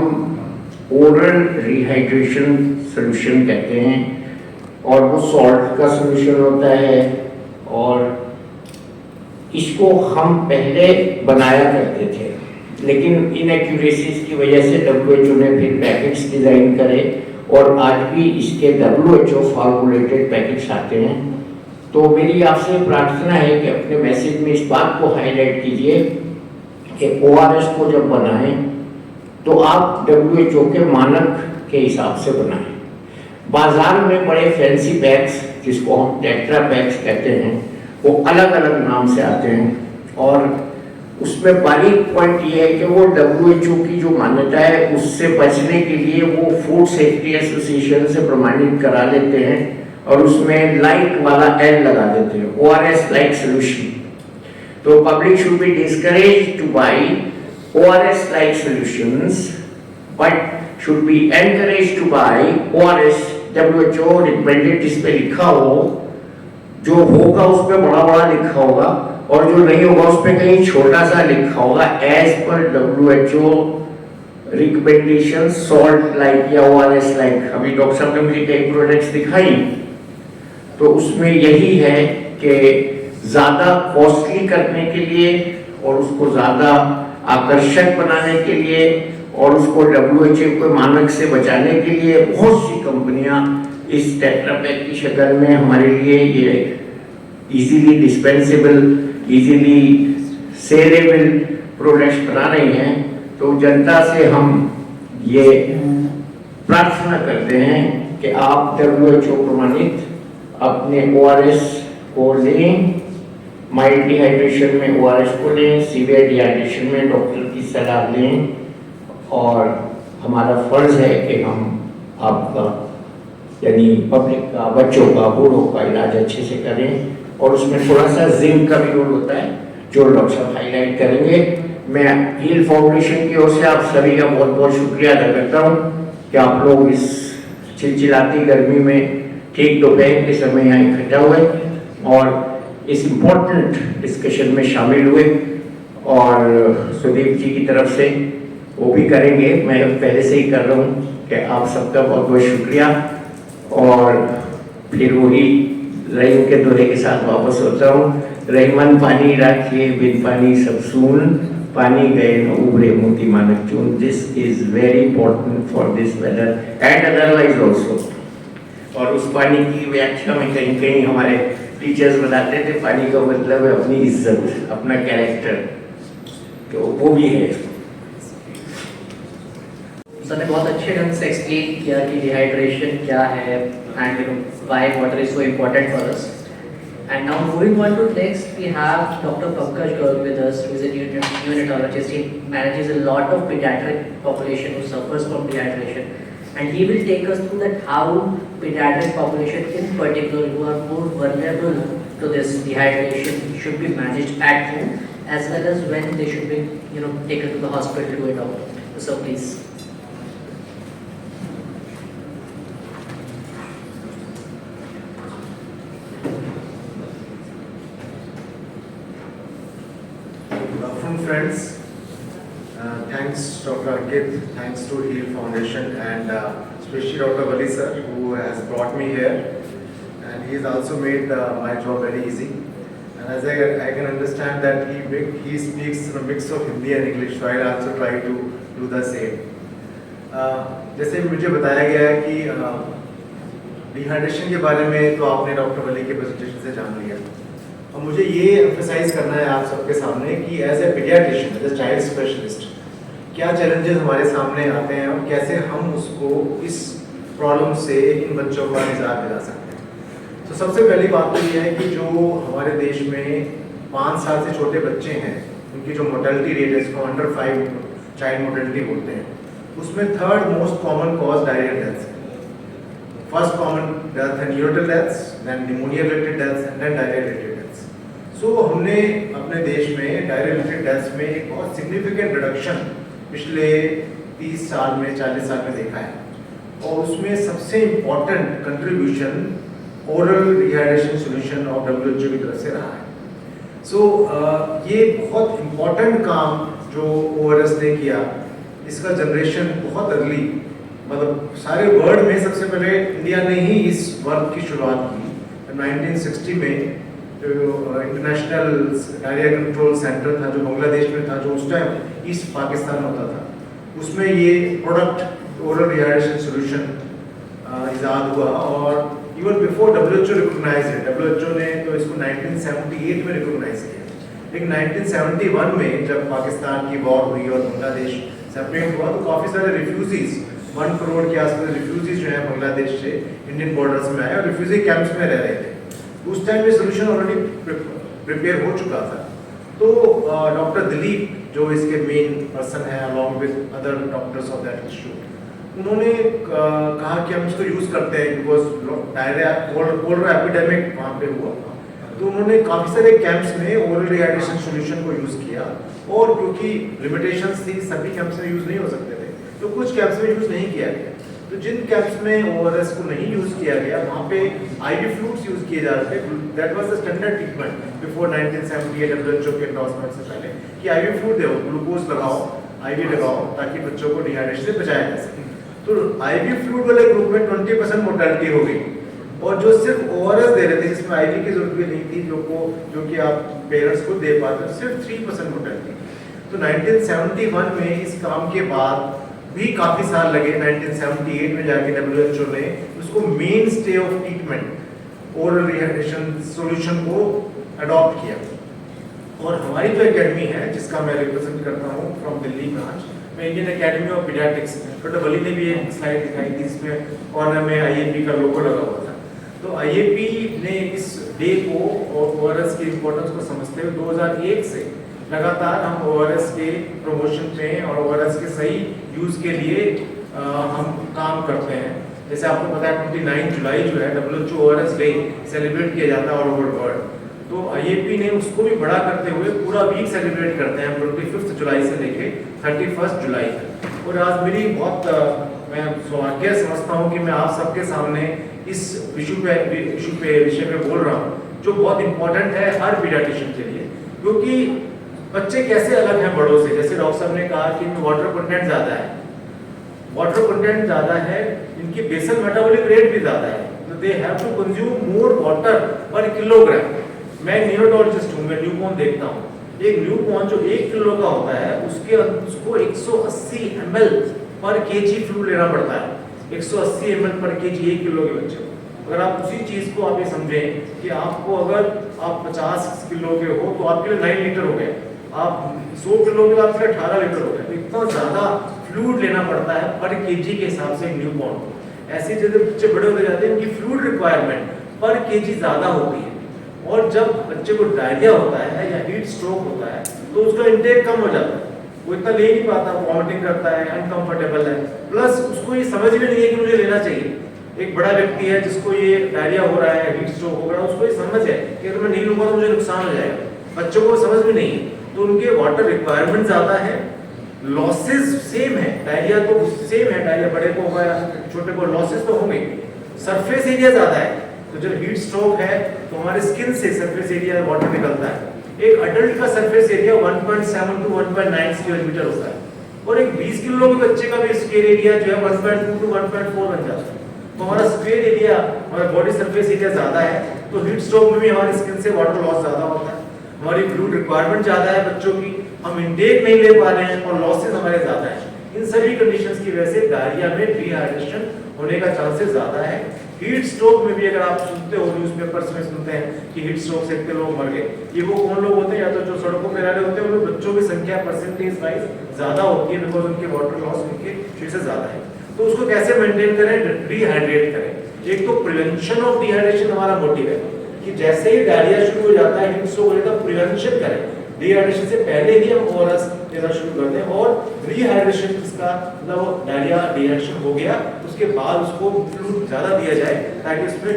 B: ओरल रिहाइड्रेशन सॉल्यूशन कहते हैं। और वो सॉल्ट का सॉल्यूशन होता है, और इसको हम पहले बनाया करते थे, लेकिन इनएक्यूरेसीज की वजह से WHO ने फिर पैकेट्स डिज़ाइन करे, और आज भी इसके WHO फार्मूलेटेड पैकेट्स आते हैं। तो मेरी आपसे प्रार्थना है कि अपने मैसेज में इस बात को हाईलाइट कीजिए कि ORS को जब बनाएं तो आप WHO के मानक के हिसाब से बनाएं। बाजार में बड़े फैंसी पैक्स, जिसको हम टेट्रा पैक्स कहते हैं, वो अलग अलग नाम से आते हैं, और उसमें बारीक पॉइंट ये है कि वो WHO की जो मान्यता है उससे बचने के लिए वो फूड सेफ्टी एसोसिएशन से प्रमाणित करा लेते हैं, और उसमें लाइक वाला एल लगा देते हैं, ORS लाइक सोल्यूशन। तो public should be discouraged two by ORS like solutions, but should be encouraged two by ORS WHO recommended, जिस पे लिखा हो, जो होगा उस पे बड़ा बड़ा लिखा होगा, और जो नहीं होगा उस पे कहीं छोटा सा लिखा होगा, as per WHO recommendation salt like या ORS लाइक। अभी डॉक्टर साहब ने मुझे कई प्रोडक्ट्स दिखाई, तो उसमें यही है कि ज़्यादा कॉस्टली करने के लिए और उसको ज़्यादा आकर्षक बनाने के लिए और उसको WHO के मानक से बचाने के लिए बहुत सी कंपनियां इस टेट्रा पैक की शक्ल में हमारे लिए ये easily dispensable, easily saleable products बना रही हैं। तो जनता से हम ये प्रार्थना करते हैं कि आप WHO प्रमाणित अपने ORS को लें, माइल्ड डिहाइड्रेशन में ORS को लें, सीवियर डिहाइड्रेशन में डॉक्टर की सलाह लें, और हमारा फर्ज है कि हम आपका यानी पब्लिक का, बच्चों का, बूढ़ों का इलाज अच्छे से करें। और उसमें थोड़ा सा जिंक का भी रोल होता है जो डॉक्टर साहब हाईलाइट करेंगे। मैं हील फाउंडेशन की ओर से आप सभी का बहुत बहुत शुक्रिया अदा करता हूँ कि आप लोग इस चिलचिलाती गर्मी में ठीक दोपहर के समय यहाँ इकट्ठा हुए और इस इम्पोर्टेंट डिस्कशन में शामिल हुए। और सुदीप जी की तरफ से वो भी करेंगे, मैं पहले से ही कर रहा हूँ कि आप सबका बहुत बहुत शुक्रिया। और फिर वही रहीम के दोहे के साथ वापस होता हूँ, रहीमन पानी राखिए बिन पानी सब सून, पानी गए न उभरे मोती मानक चून। This is very important for this weather and otherwise also. और उस पानी की व्याख्या में कहीं कहीं हमारे टीचर्स बताते थे, पानी का मतलब है अपनी इज्जत, अपना कैरेक्टर, तो वो भी है।
A: सर ने बहुत अच्छे ढंग से एक्सप्लेन किया कि डिहाइड्रेशन क्या है and why water is so important for us. And now moving on to next, we have Dr. Pankaj Garg with us, who is a neonatologist. He manages a lot of pediatric population who suffers from dehydration, and he will take us through that how pediatric population in particular who are more vulnerable to this dehydration should be managed at home, as well as when they should be taken to the hospital to a doctor. So please.
C: Friends, thanks Dr. Ankit, thanks to HEAL Foundation and especially Dr. Wali sir who has brought me here, and he has also made my job very easy. And as I can understand that he speaks a mix of Hindi and English, so I'll also try to do the same. जैसे मुझे बताया गया है कि डिहाइड्रेशन के बारे में तो आपने डॉक्टर वली के प्रेजेंटेशन से जान लिया, और मुझे ये एम्फसाइज करना है आप सबके सामने कि as a paediatrician, as a child specialist, क्या चैलेंजेस हमारे सामने आते हैं और कैसे हम उसको इस प्रॉब्लम से इन बच्चों का निजात दिला सकते हैं। तो सबसे पहली बात तो ये है कि जो हमारे देश में 5 साल से छोटे बच्चे हैं, उनकी जो मोर्टेलिटी रेट है, इसको अंडर 5 चाइल्ड मोर्टेलिटी बोलते हैं, उसमें third most common cause diarrhoea deaths है। फर्स्ट कॉमन डेथ है neonatal deaths, then pneumonia related deaths and then diarrhoea related. So हमने अपने देश में डायरिया रिलेटेड डेथ्स में एक बहुत सिग्निफिकेंट रिडक्शन पिछले 30 साल में 40 साल में देखा है, और उसमें सबसे important contribution oral dehydration solution of WHO की तरफ से रहा है। सो ये बहुत इम्पॉर्टेंट काम जो ORS ने किया, इसका जनरेशन बहुत अर्ली, मतलब सारे वर्ल्ड में सबसे पहले इंडिया ने ही इस वर्क की शुरुआत की। 1960 में इंटरनेशनल डायरिया कंट्रोल सेंटर था जो बांग्लादेश में था, जो उस टाइम ईस्ट पाकिस्तान में होता था, उसमें ये प्रोडक्ट ओरल डिहाइड्रेशन सॉल्यूशन इजाद हुआ, और इवन बिफोर WHO रिकॉग्नाइज है। WHO ने तो इसको 1978 में रिकॉग्नाइज किया, लेकिन 1971 में जब पाकिस्तान की वॉर हुई और बांग्लादेश सेपरेट हुआ, तो काफ़ी सारे रिफ्यूजीज, 1 करोड़ के आसपास रिफ्यूजीज जो है बांग्लादेश से इंडियन बॉर्डर्स में आए और रिफ्यूजी कैंप्स में रह रहे थे। उस टाइम में सोल्यूशन ऑलरेडी प्रिपेयर हो चुका था। तो डॉक्टर दिलीप जो इसके मेन पर्सन है along with other doctors of that issue, उन्होंने कहा कि हम इसको यूज़ करते हैं बिकॉज डायरिया कोलरा एपिडेमिक वहाँ पे हुआ, तो उन्होंने काफ़ी सारे कैंप्स में ओरल डिहाइड्रेशन सॉल्यूशन को यूज़ किया, और क्योंकि लिमिटेशंस थी सभी कैंप्स में यूज़ नहीं हो सकते थे, तो कुछ कैंप्स में यूज़ नहीं किया गया। तो जिन कैंप्स में ORS को नहीं यूज़ किया गया, वहाँ पे IV फ्लूइड्स यूज़ किए जा रहे थे। That was the standard treatment before 1978 WHO के एंडोर्समेंट से पहले, कि IV फ्लूइड दो, ग्लूकोज लगाओ, IV लगाओ, ताकि बच्चों को डिहाइड्रेशन से बचाया जा सके। तो IV फ्लूइड वाले ग्रुप में 20% मोर्टेलिटी हो गई, और जो सिर्फ ORS दे रहे थे जिसमें IV की जरूरत भी नहीं थी, जो कि आप पेरेंट्स को दे पाते, सिर्फ 3% मोर्टेलिटी। तो 1971 में इस काम के बाद भी काफ़ी साल लगे, 1978 में जाके WHO ने उसको main stay of treatment oral dehydration solution को अडॉप्ट किया। और हमारी जो एकेडमी है जिसका मैं रिप्रेजेंट करता हूँ फ्रॉम दिल्ली ब्रांच, मैं Indian Academy of Paediatrics, doctor Wali ने भी एक स्लाइड दिखाई थी, इसमें कॉर्नर में IAP का लोगो लगा हुआ था। तो IAP ने इस डे को और ORS की इम्पोर्टेंस को समझते हुए 2001 से लगातार हम ORS के प्रमोशन में और ORS के सही यूज़ के लिए हम काम करते हैं। जैसे आपको पता है 29 जुलाई जो है WHO ORS डे सेलिब्रेट किया जाता है ऑल ओवर वर्ल्ड, तो IAP ने उसको भी बड़ा करते हुए पूरा वीक सेलिब्रेट करते हैं 25 जुलाई से लेके 31 जुलाई तक। और आज मेरी बहुत मैं सौभाग्य समझता हूँ कि मैं आप सबके सामने इस विषय पे बोल रहा हूँ जो बहुत इंपॉर्टेंट है हर पीडियाट्रिशियन के लिए, क्योंकि बच्चे कैसे अलग हैं बड़ों से। जैसे डॉक्टर साहब ने कहा कि इनमें वाटर कंटेंट ज़्यादा है, वाटर कंटेंट ज़्यादा है, इनकी बेसल मेटाबॉलिक रेट भी ज़्यादा है, तो they have to consume more water per kilogram. मैं न्यूरोटोलॉजिस्ट हूँ, मैं न्यूबॉर्न देखता हूँ। एक न्यूबॉर्न जो 1 किलो का होता है उसको 180 ml पर केजी फ्लूइड लेना पड़ता है। 180 ml पर केजी 1 किलो के बच्चे को। अगर आप उसी चीज़ को आप ये समझें कि आपको अगर आप 50 किलो के हो तो आपके लिए 9 लीटर हो गए, आप 100 किलो के आपके लिए 18 लीटर हो गए। तो इतना ज़्यादा फ्लूइड लेना पड़ता है पर केजी के हिसाब से न्यूबॉर्न को। ऐसे जैसे बच्चे बड़े होते जाते हैं, इनकी फ्लूइड रिक्वायरमेंट पर केजी ज़्यादा होती है। और जब बच्चे को डायरिया होता है या हीट स्ट्रोक होता है तो उसका इंटेक कम हो जाता है, वो इतना ले नहीं पाता, वॉमिटिंग करता है, अनकंफर्टेबल है, प्लस उसको ये समझ में नहीं है कि मुझे लेना चाहिए। एक बड़ा व्यक्ति है जिसको ये डायरिया हो रहा है, हीट स्ट्रोक हो रहा है, उसको ये समझ है कि अगर मैं नहीं लूंगा तो मुझे नुकसान हो जाएगा। बच्चों को समझ में नहीं है, तो उनके वाटर रिक्वायरमेंट ज्यादा है, लॉसेस सेम है, डायरिया तो सेम है, डायरिया बड़े को होगा या छोटे को, लॉसेस तो होंगे, सरफेस एरिया ज्यादा है। तो जब हीट स्ट्रोक है तो हमारे स्किन से सरफेस एरिया वाटर निकलता है। एक अडल्ट का surface area 1.7 to 1.9 square metre होता है, और एक 20 किलो के बच्चे का भी स्क्वायर एरिया जो है 1.2 टू 1.4 बन जाता है। तो हमारा स्क्वायर एरिया, हमारा बॉडी सरफेस एरिया ज्यादा है, तो हीट स्ट्रोक में भी हमारी स्किन से वाटर लॉस ज्यादा होता है, हमारी फ्लूइड रिक्वायरमेंट ज्यादा है बच्चों की, हम इंटेक नहीं ले पा रहे हैं और लॉसेस हमारे ज्यादा है। इन सभी कंडीशंस की वजह से डायरिया में डिहाइड्रेशन होने का चांसेस ज्यादा है। हीट स्ट्रोक में भी अगर आप सुनते हो, न्यूज़पेपर्स में सुनते हैं कि हीट स्ट्रोक से इतने लोग मर गए, ये वो कौन लोग होते हैं, या तो जो सड़कों पे रह रहे होते हैं, उनमें बच्चों की संख्या परसेंटेज वाइज ज्यादा होती है, बिकॉज उनके वाटर लॉस उनके शरीर से ज्यादा है। तो उसको कैसे मेंटेन करें, डिहाइड्रेट करें। एक तो प्रिवेंशन ऑफ डिहाइड्रेशन हमारा मोटिव है कि जैसे ही डायरिया शुरू हो जाता है, हीट स्ट्रोक हो जाता है, प्रिवेंशन करें, डिहाइड्रेशन से पहले ही हम ओआरएस लेना शुरू करते हैं, और रिहाइड्रेशन इसका मतलब डायरिया डिहाइड्रेशन हो गया उसके बाद उसको फ्लूइड ज्यादा दिया जाए ताकि उसमें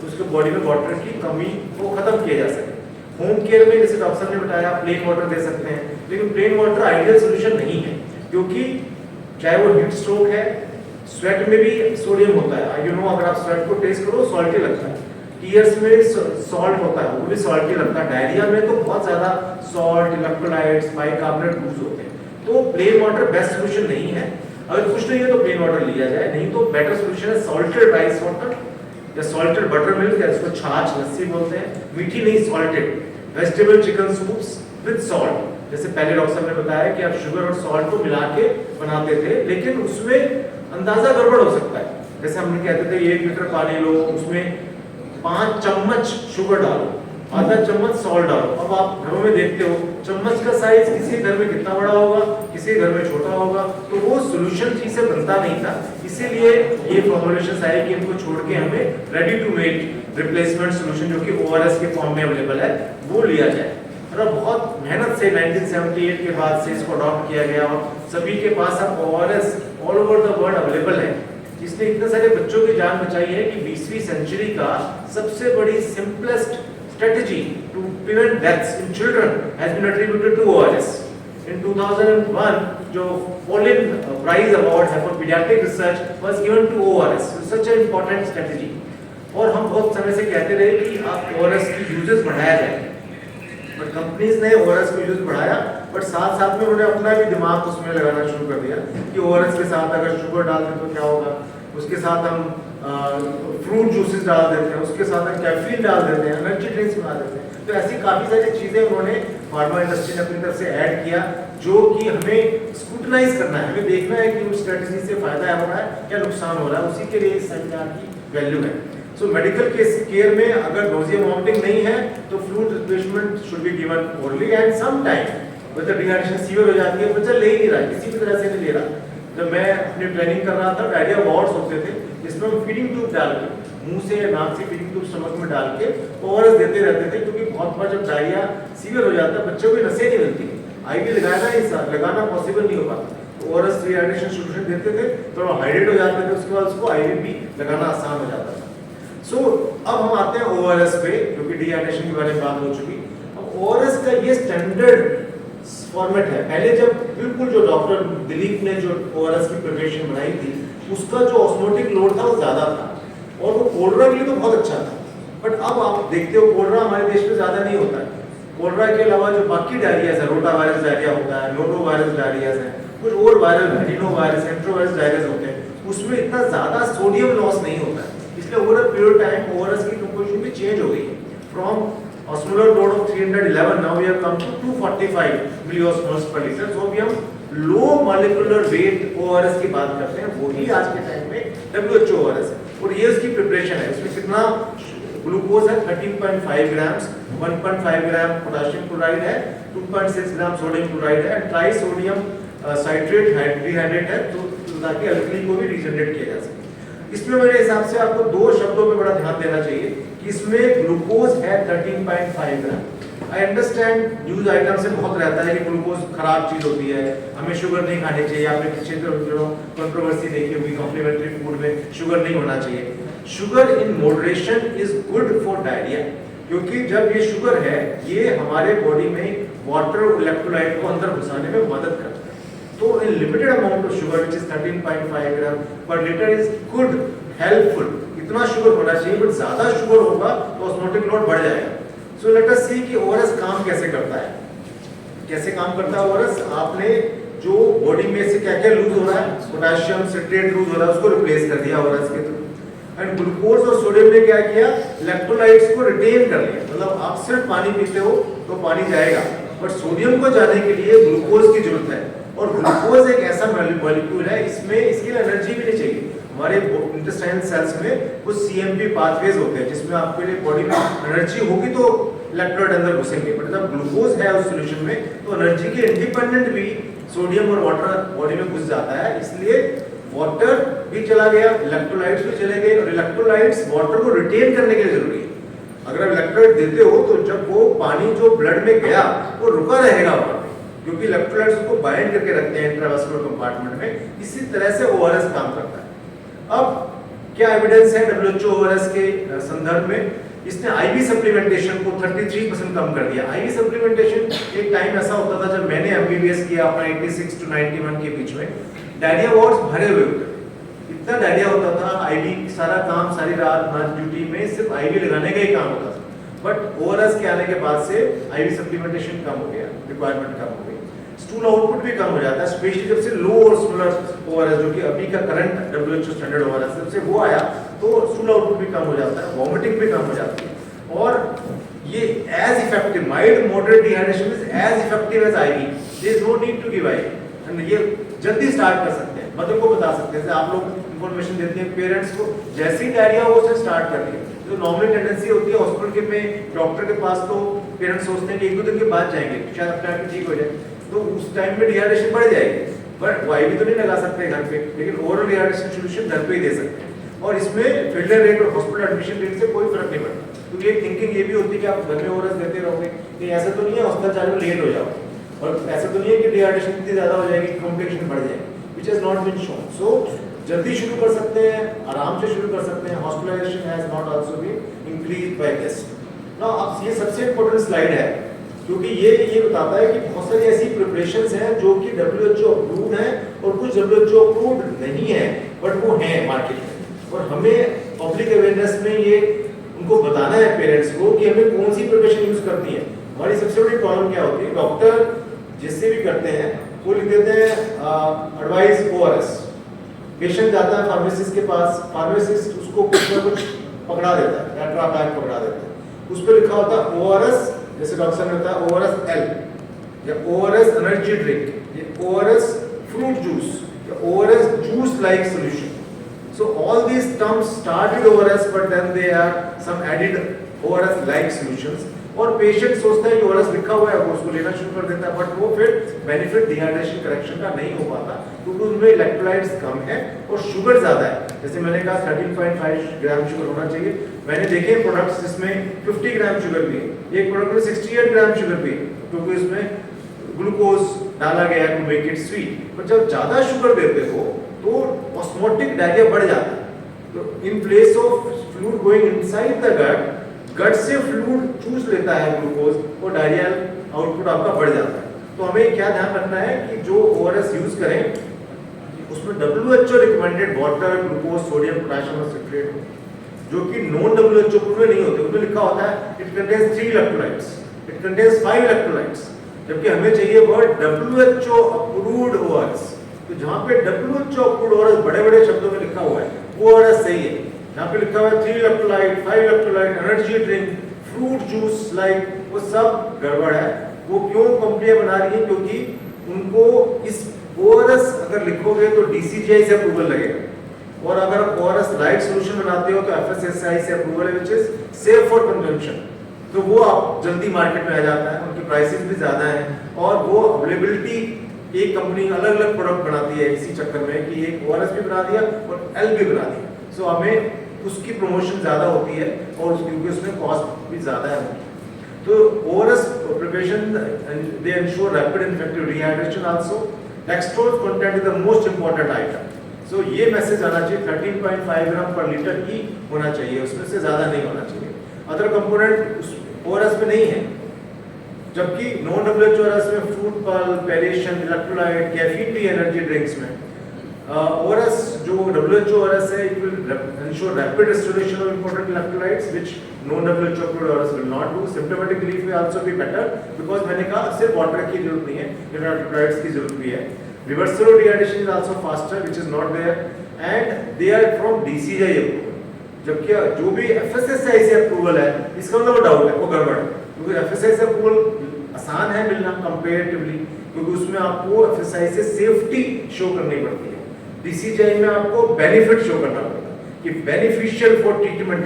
C: उसके बॉडी में वाटर की कमी को खत्म किया जा सके। होम केयर में जैसे डॉक्टर ने बताया प्लेन वाटर दे सकते हैं, लेकिन प्लेन वाटर आइडियल सोल्यूशन नहीं है, क्योंकि चाहे वो हीट स्ट्रोक है, स्वेट में भी सोडियम होता है, यू नो, अगर आप स्वेट को टेस्ट करो सॉल्टी लगता है, टीयर्स में सॉल्ट होता है, वो भी सॉल्टी लगता है, डायरिया में तो बहुत ज्यादा सॉल्ट, इलेक्ट्रोलाइट्स, बाइकार्बोनेट यूज होते हैं। तो प्लेन वाटर बेस्ट सोल्यूशन नहीं है। अगर कुछ नहीं है तो प्लेन वाटर लिया जाए, नहीं तो बेटर सोल्यूशन है सॉल्टेड राइस वाटर या सॉल्टेड बटर मिल्क, या इसको छाछ लस्सी बोलते हैं, मीठी नहीं salted, vegetable chicken soups with salt. जैसे पहले डॉक्टर साहब ने बताया कि आप शुगर और सॉल्ट को मिला के बनाते थे, लेकिन उसमें अंदाजा गड़बड़ हो सकता है। जैसे हमने कहते थे 1 लीटर पानी लो, उसमें 5 चम्मच शुगर डालो, आधा चम्मच सॉल्ट डालो। अब आप घरों में देखते हो चम्मच का साइज किसी घर में कितना बड़ा होगा, किसी घर में छोटा होगा, तो वो सोल्यूशन ठीक से बनता नहीं था। इसीलिए ये फॉर्मुलेशन आए कि इनको छोड़ के हमें ready to made replacement solution जो कि ओआरएस के फॉर्म में अवेलेबल है वो लिया जाए। और बहुत मेहनत से 1978 के बाद से इसको अडॉप्ट किया गया और सभी के पास अब ORS all over the world available है, जिसने इतने सारे बच्चों की जान बचाई है कि 20वीं सेंचुरी का सबसे बड़ी simplest strategy to prevent deaths in children has been attributed to ORS. In 2001, जो Polin Prize Award है for pediatric research was given to ORS. It's such an important strategy. और हम बहुत समय से कहते रहे कि आप ORS की यूजेस बढ़ाया जाए, बट कंपनीज ने ORS को यूज बढ़ाया, बट साथ साथ में उन्होंने अपना भी दिमाग उसमें लगाना शुरू कर दिया कि ORS के साथ अगर शुगर डाल दें तो क्या होगा, उसके साथ हम फ्रूट जूसेस डाल देते हैं, उसके साथ हम कैफीन डाल देते हैं, एनर्जी ड्रिंक्स बना देते हैं। तो ऐसी काफ़ी सारी चीज़ें उन्होंने फार्मा इंडस्ट्री ने अपनी तरफ से ऐड किया, जो कि हमें स्क्रूटनाइज करना है, हमें देखना है कि उस स्ट्रेटजी से फायदा हो रहा है या नुकसान हो रहा है, उसी के लिए इस सेमिनार की वैल्यू है। सो मेडिकल केयर में अगर नोजिया वॉमिटिंग नहीं है तो fluid replacement should be given orally, and some time with dehydration severe हो जाती है, बच्चा ले ही नहीं रहा, किसी भी तरह से नहीं ले रहा। जब मैं अपनी ट्रेनिंग कर रहा था, डायरिया वार्ड्स होते थे जिसमें हम फीडिंग ट्यूब डाल के मुंह से या नाक से फीडिंग ट्यूब स्टमक में डाल के ओआरएस देते रहते थे, क्योंकि बहुत बार जब डायरिया सीवियर हो जाता है बच्चों को नसें नहीं मिलती, आईवी लगाना पॉसिबल नहीं हो पाता, तो ओआरएस रिहाइड्रेशन सोल्यूशन देते थे, थोड़ा हाइड्रेट हो जाते थे, उसके बाद उसको आईवी भी लगाना आसान हो जाता था। सो अब हम आते हैं ओआरएस पे, क्योंकि डिहाइड्रेशन के बारे में बात हो चुकी। अब ओआरएस का ये स्टैंडर्ड फॉर्मेट है। पहले जब बिल्कुल जो डॉक्टर दिलीप ने जो ओआरएस की प्रिपरेशन बनाई थी, उसका जो ऑस्मोटिक लोड था वो ज्यादा था, और वो कोलरा के लिए तो बहुत अच्छा था, बट अब आप देखते हो कोलरा हमारे देश में ज्यादा नहीं होता है। कोलरा के अलावा जो बाकी डायरियाज है, रोटा वायरस डायरिया होता है, नोटो वायरस डायरियाज है, कुछ और वायरल एडिनो वायरस, एंट्रोवायरस डायरियाज होते हैं, उसमें इतना ज्यादा सोडियम लॉस नहीं होता है, इसलिए over a period time ORS की कंपोजिशन भी चेंज हो गई है। From osmolar load of 311, now we have come to 245 milliosmoles per liter. So अभी हम लो molecular weight ORS की बात करते हैं, वही आज के टाइम में WHO ORS है, और ये उसकी प्रिपरेशन है। इसमें कितना ग्लूकोज है, 13.5 ग्राम्स, 1.5 ग्राम पोटेशियम क्लोराइड है, 2.6 ग्राम सोडियम क्लोराइड है, ट्राई सोडियम साइट्रेट डिहाइड्रेट है, तो ताकि अल्कली को भी रीजनरेट किया जा सके। इसमें मेरे हिसाब से आपको 2 शब्दों पे बड़ा ध्यान देना चाहिए। कि इसमें ग्लूकोज है 13.5 ग्राम। आई अंडरस्टैंड न्यूज आइटम से बहुत रहता है कि ग्लूकोज खराब चीज होती है, हमें शुगर नहीं खानी चाहिए। आपने पीछे जो कंट्रोवर्सी देखी होगी कॉम्प्लीमेंट्री फूड में शुगर नहीं होना चाहिए। Sugar in moderation is good for diarrhoea, क्योंकि जब ये शुगर है ये हमारे बॉडी में वाटर इलेक्ट्रोलाइट को अंदर घुसाने में मदद करता है। तो in limited amount of sugar which is 13.5 ग्राम पर लीटर इज गुड, हेल्पफुल। इतना शुगर होना चाहिए, बट ज्यादा शुगर होगा तो ऑस्मोटिक लोड बढ़ जाएगा। सो लेट अस सी कि ओआरएस काम कैसे करता है। कैसे काम करता है ओआरएस? आपने जो बॉडी में से क्या क्या लूज हो रहा है, पोटेशियम सिट्रेट लूज हो रहा है, उसको रिप्लेस कर दिया ओआरएस के थ्रू। एंड ग्लूकोज और सोडियम ने क्या किया, इलेक्ट्रोलाइट्स को रिटेन कर लिया। मतलब आप सिर्फ पानी पीते हो तो पानी जाएगा, बट सोडियम को जाने के लिए ग्लूकोज की जरूरत है। और ग्लूकोज एक ऐसा मॉलिक्यूल है, इसमें इसके लिए एनर्जी भी नहीं चाहिए। हमारे इंटेस्टाइनल सेल्स में कुछ सीएमपी पाथवेज होते हैं जिसमें आपके लिए बॉडी में एनर्जी होगी तो इलेक्ट्रोलाइट अंदर घुसेंगे, बट जब ग्लूकोज है उस सॉल्यूशन में तो एनर्जी के इंडिपेंडेंट भी सोडियम और वाटर बॉडी में घुस जाता है। इसलिए वाटर भी चला गया, इलेक्ट्रोलाइट्स भी चले गए, और इलेक्ट्रोलाइट्स वाटर को रिटेन करने के लिए जरूरी है। अगर आप इलेक्ट्रोलाइट देते हो तो जब वो पानी जो ब्लड में गया वो रुका रहेगा वहां पे, क्योंकि इलेक्ट्रोलाइट्स को बाइंड करके रखते हैं इंट्रावेस्कुलर कंपार्टमेंट में। इसी तरह से ओआरएस काम करता है। अब क्या एविडेंस है डब्ल्यूएचओ ओआरएस के संदर्भ में? इसने आईवी सप्लीमेंटेशन को 33% कम कर दिया। आईवी सप्लीमेंटेशन एक टाइम ऐसा होता था जब मैंने एमबीबीएस किया अपना 86 टू 91 के बीच में, डायरिया वार्ड्स भरे हुए होते, इतना डायरिया होता था, आईवी सारा काम सारी रात नाइट ड्यूटी में सिर्फ आईवी लगाने का ही काम होता था। बट ओआरएस के आने के बाद से आईवी सप्लीमेंटेशन कम हो गया, रिक्वायरमेंट कम हो गई, स्टूल आउटपुट भी कम हो जाता है, स्पेशली जब से लो ऑस्मोलर ओआरएस जो कि अभी का करंट डब्ल्यूएचओ स्टैंडर्ड ओआरएस जब से वो आया तो स्टूल आउटपुट भी कम हो जाता है, वॉमिटिंग भी कम हो जाती है। और ये as effective, mild moderate dehydration is as effective as IV. There is no need to give IV, and ये जल्दी स्टार्ट कर सकते हैं, मदर को बता सकते हैं। जैसे आप लोग इंफॉर्मेशन देते हैं पेरेंट्स को, जैसे ही डायरिया हो उसे स्टार्ट कर दिया। जो नॉर्मली टेंडेंसी होती है हॉस्पिटल के में डॉक्टर के पास, तो पेरेंट्स सोचते हैं कि 1-2 दिन के बाद जाएंगे शायद अपने आप ठीक हो जाए, तो उस टाइम में डिहाइड्रेशन बढ़ जाएगी। बट वो आईवी तो नहीं लगा सकते घर पे, लेकिन ओरल डिहाइड्रेशन सॉल्यूशन घर पे ही दे सकते हैं। और इसमें फेलियर रेट और हॉस्पिटल एडमिशन रेट से कोई फर्क नहीं पड़ता, क्योंकि एक थिंकिंग ये भी होती है कि आप घर में ओरल देते रहोगे, कि ऐसा तो नहीं है हॉस्पिटल जाने में लेट हो जाओ, और ऐसा तो नहीं है कि डिहाइड्रेशन इतनी ज्यादा हो जाएगी कॉम्प्लिकेशन बढ़ जाएगी, which has not been shown. So जल्दी शुरू कर सकते हैं, आराम से शुरू कर सकते हैं। Hospitalisation has not also been increased by this. Now अब ये सबसे इंपॉर्टेंट स्लाइड है, क्योंकि ये बताता है कि बहुत सारी ऐसी प्रिपरेशंस हैं जो कि डब्ल्यूएचओ अप्रूव्ड हैं और कुछ डब्ल्यूएचओ अप्रूव्ड नहीं है, बट वो हैं मार्केट में। और हमें पब्लिक अवेयरनेस में ये उनको बताना है पेरेंट्स को कि हमें कौन सी प्रिपरेशन यूज करती है। हमारी सबसे बड़ी प्रॉब्लम क्या होती है, डॉक्टर जिससे भी करते हैं वो लिख देते हैं एडवाइस ओआरएस, पेशेंट जाता है फार्मासिस्ट के पास, फार्मासिस्ट उसको कुछ ना कुछ पकड़ा देता है, या पैक पकड़ा देता है, उस पर लिखा होता है ओआरएस, जैसे डॉक्टर ने बताया ओआरएस एल, या ओआरएस एनर्जी ड्रिंक, या ओआरएस फ्रूट जूस, या ORS juice like solution. So all these terms start with ORS, but then they are some added ORS like solutions. और पेशेंट सोचता है कि ORS लिखा हुआ है वो उसको लेना शुरू कर देता है, बट वो फिर बेनिफिट डिहाइड्रेशन करेक्शन का नहीं हो पाता, क्योंकि उनमें इलेक्ट्रोलाइट्स कम है और शुगर ज्यादा है। जैसे मैंने कहा 13.5 ग्राम शुगर होना चाहिए। मैंने देखे प्रोडक्ट्स जिसमें 50 ग्राम शुगर भी है, एक प्रोडक्ट में 68 ग्राम शुगर भी है, क्योंकि उसमें ग्लूकोज डाला गया है टू मेक इट स्वीट। पर जब ज्यादा शुगर देते हो तो ऑस्मोटिक डायरिया बढ़ जाता है। तो in place of fluid going inside the gut, gut से फ्लूइड चूस लेता है ग्लूकोज और डायरिया आउटपुट आपका बढ़ जाता है। तो हमें क्या ध्यान रखना है कि जो ओआरएस यूज करें उसमें WHO recommended water, glucose, sodium, potassium और सिट्रेट हो, जो कि नॉन डब्ल्यूएचओ में नहीं होते। उसमें लिखा होता है it contains 3 electrolytes, it contains 5 electrolytes, जबकि हमें चाहिए वर्ड डब्ल्यूएचओ अप्रूव्ड ओआरएस। तो जहां पे डब्ल्यूएचओ अप्रूव्ड ओआरएस बड़े-बड़े शब्दों में लिखा हुआ है वो ओआरएस सही है। जहां पे लिखा हुआ है 3 electrolyte, 5 electrolyte, energy drink, fruit juice like, वो सब गड़बड़ है। वो क्यों कंपनियां बना रही हैं? क्योंकि उनको इस ओआरएस अगर लिखोगे तो डीसीजीआई से अप्रूवल लगेगा, और अगर ओआरएस लाइट सॉल्यूशन बनाते हो तो एफएसएसआई से अप्रूवल है, which is safe for consumption. तो वो आप जल्दी मार्केट में आ जाता है, उनकी प्राइसेस भी ज्यादा हैं, और वो अवेलेबिलिटी एक कंपनी अलग अलग प्रोडक्ट बनाती है इसी चक्कर में कि एक ओआरएस भी बना दिया और एल भी बना दिया। सो हमें उसकी प्रमोशन ज़्यादा होती है और क्योंकि उसमें कॉस्ट भी ज़्यादा है। तो ORS preparation they ensure rapid and effective rehydration also. Dextrose content is the most important item. So ये मैसेज आना चाहिए 13.5 ग्राम पर लीटर ही होना चाहिए, उसमें से ज़्यादा नहीं होना चाहिए। अदर कंपोनेंट ORS में नहीं है, जबकि नॉन WHORS में फ्रूट पल्प, पैलेशियम, इलेक्ट्रोलाइट, कैफीन भी एनर्जी ड्रिंक्स में। ORS जो WHORS है, it will ensure rapid restoration of important electrolytes which non-WHO ORS will not do. Symptomatic relief will also be better because मैंने कहा सिर्फ वाटर की जरूरत नहीं है, इलेक्ट्रोलाइट्स की जरूरत भी है। Reversal of dehydration is also faster, which is not there, and they are from DCGI approval. जबकि जो भी FSSAI से अप्रूवल है, इसका मतलब डाउट है, वो गड़बड़ है, क्योंकि FSSAI से अप्रूवल आसान है मिलना कंपेरेटिवली, क्योंकि उसमें आपको FSSAI से सेफ्टी शो करनी पड़ती है। DCGI में आपको बेनिफिट शो करना पड़ता है कि बेनिफिशियल फॉर ट्रीटमेंट,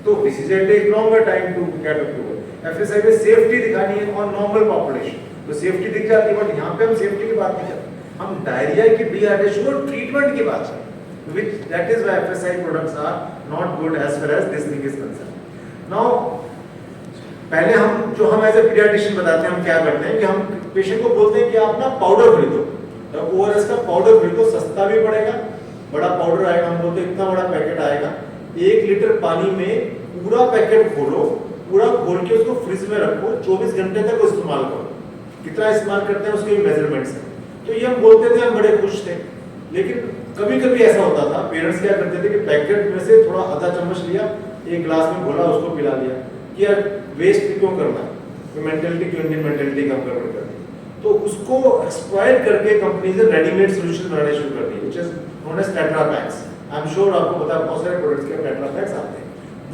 C: तो DCGI take longer time to get approval. FSSAI में सेफ्टी दिखानी है ऑन नॉर्मल पॉपुलेशन, तो सेफ्टी दिख जाती है, बट यहाँ पे हम सेफ्टी की बात नहीं करते, हम डायरिया की डिहाइड्रेशन और ट्रीटमेंट की बात करते हैं, which that is why FSSAI products are not good as far as this thing is concerned. Now पहले हम एज ए पीडियाट्रिशियन बताते हैं हम क्या करते हैं कि हम पेशेंट को बोलते हैं कि आप ना पाउडर खरीदो, ORS का पाउडर खरीदो, सस्ता भी पड़ेगा, बड़ा पाउडर आएगा, हम बोलते हैं इतना बड़ा पैकेट आएगा, 1 लीटर पानी में पूरा पैकेट खोलो, पूरा खोल के उसको फ्रिज में रखो, 24 घंटे तक इस्तेमाल करो। कितना इस्तेमाल करते हैं उसके मेजरमेंट्स हैं। तो ये हम बोलते थे, हम बड़े खुश थे, लेकिन कभी कभी ऐसा होता था, पेरेंट्स क्या करते थे कि पैकेट में से थोड़ा आधा चम्मच लिया, एक ग्लास में घोला, उसको पिला दिया कि यार वेस्ट क्यों करना है, तो मेंटालिटी क्यों, इंडियन मेंटालिटी का गड़बड़ कर दी, तो उसको एक्सपायर करके कंपनी ने रेडीमेड सॉल्यूशन बनाने शुरू कर दिए, which is known as tetra packs. I am sure आपको पता है बहुत सारे प्रोडक्ट्स के टेट्रा पैक्स आते हैं।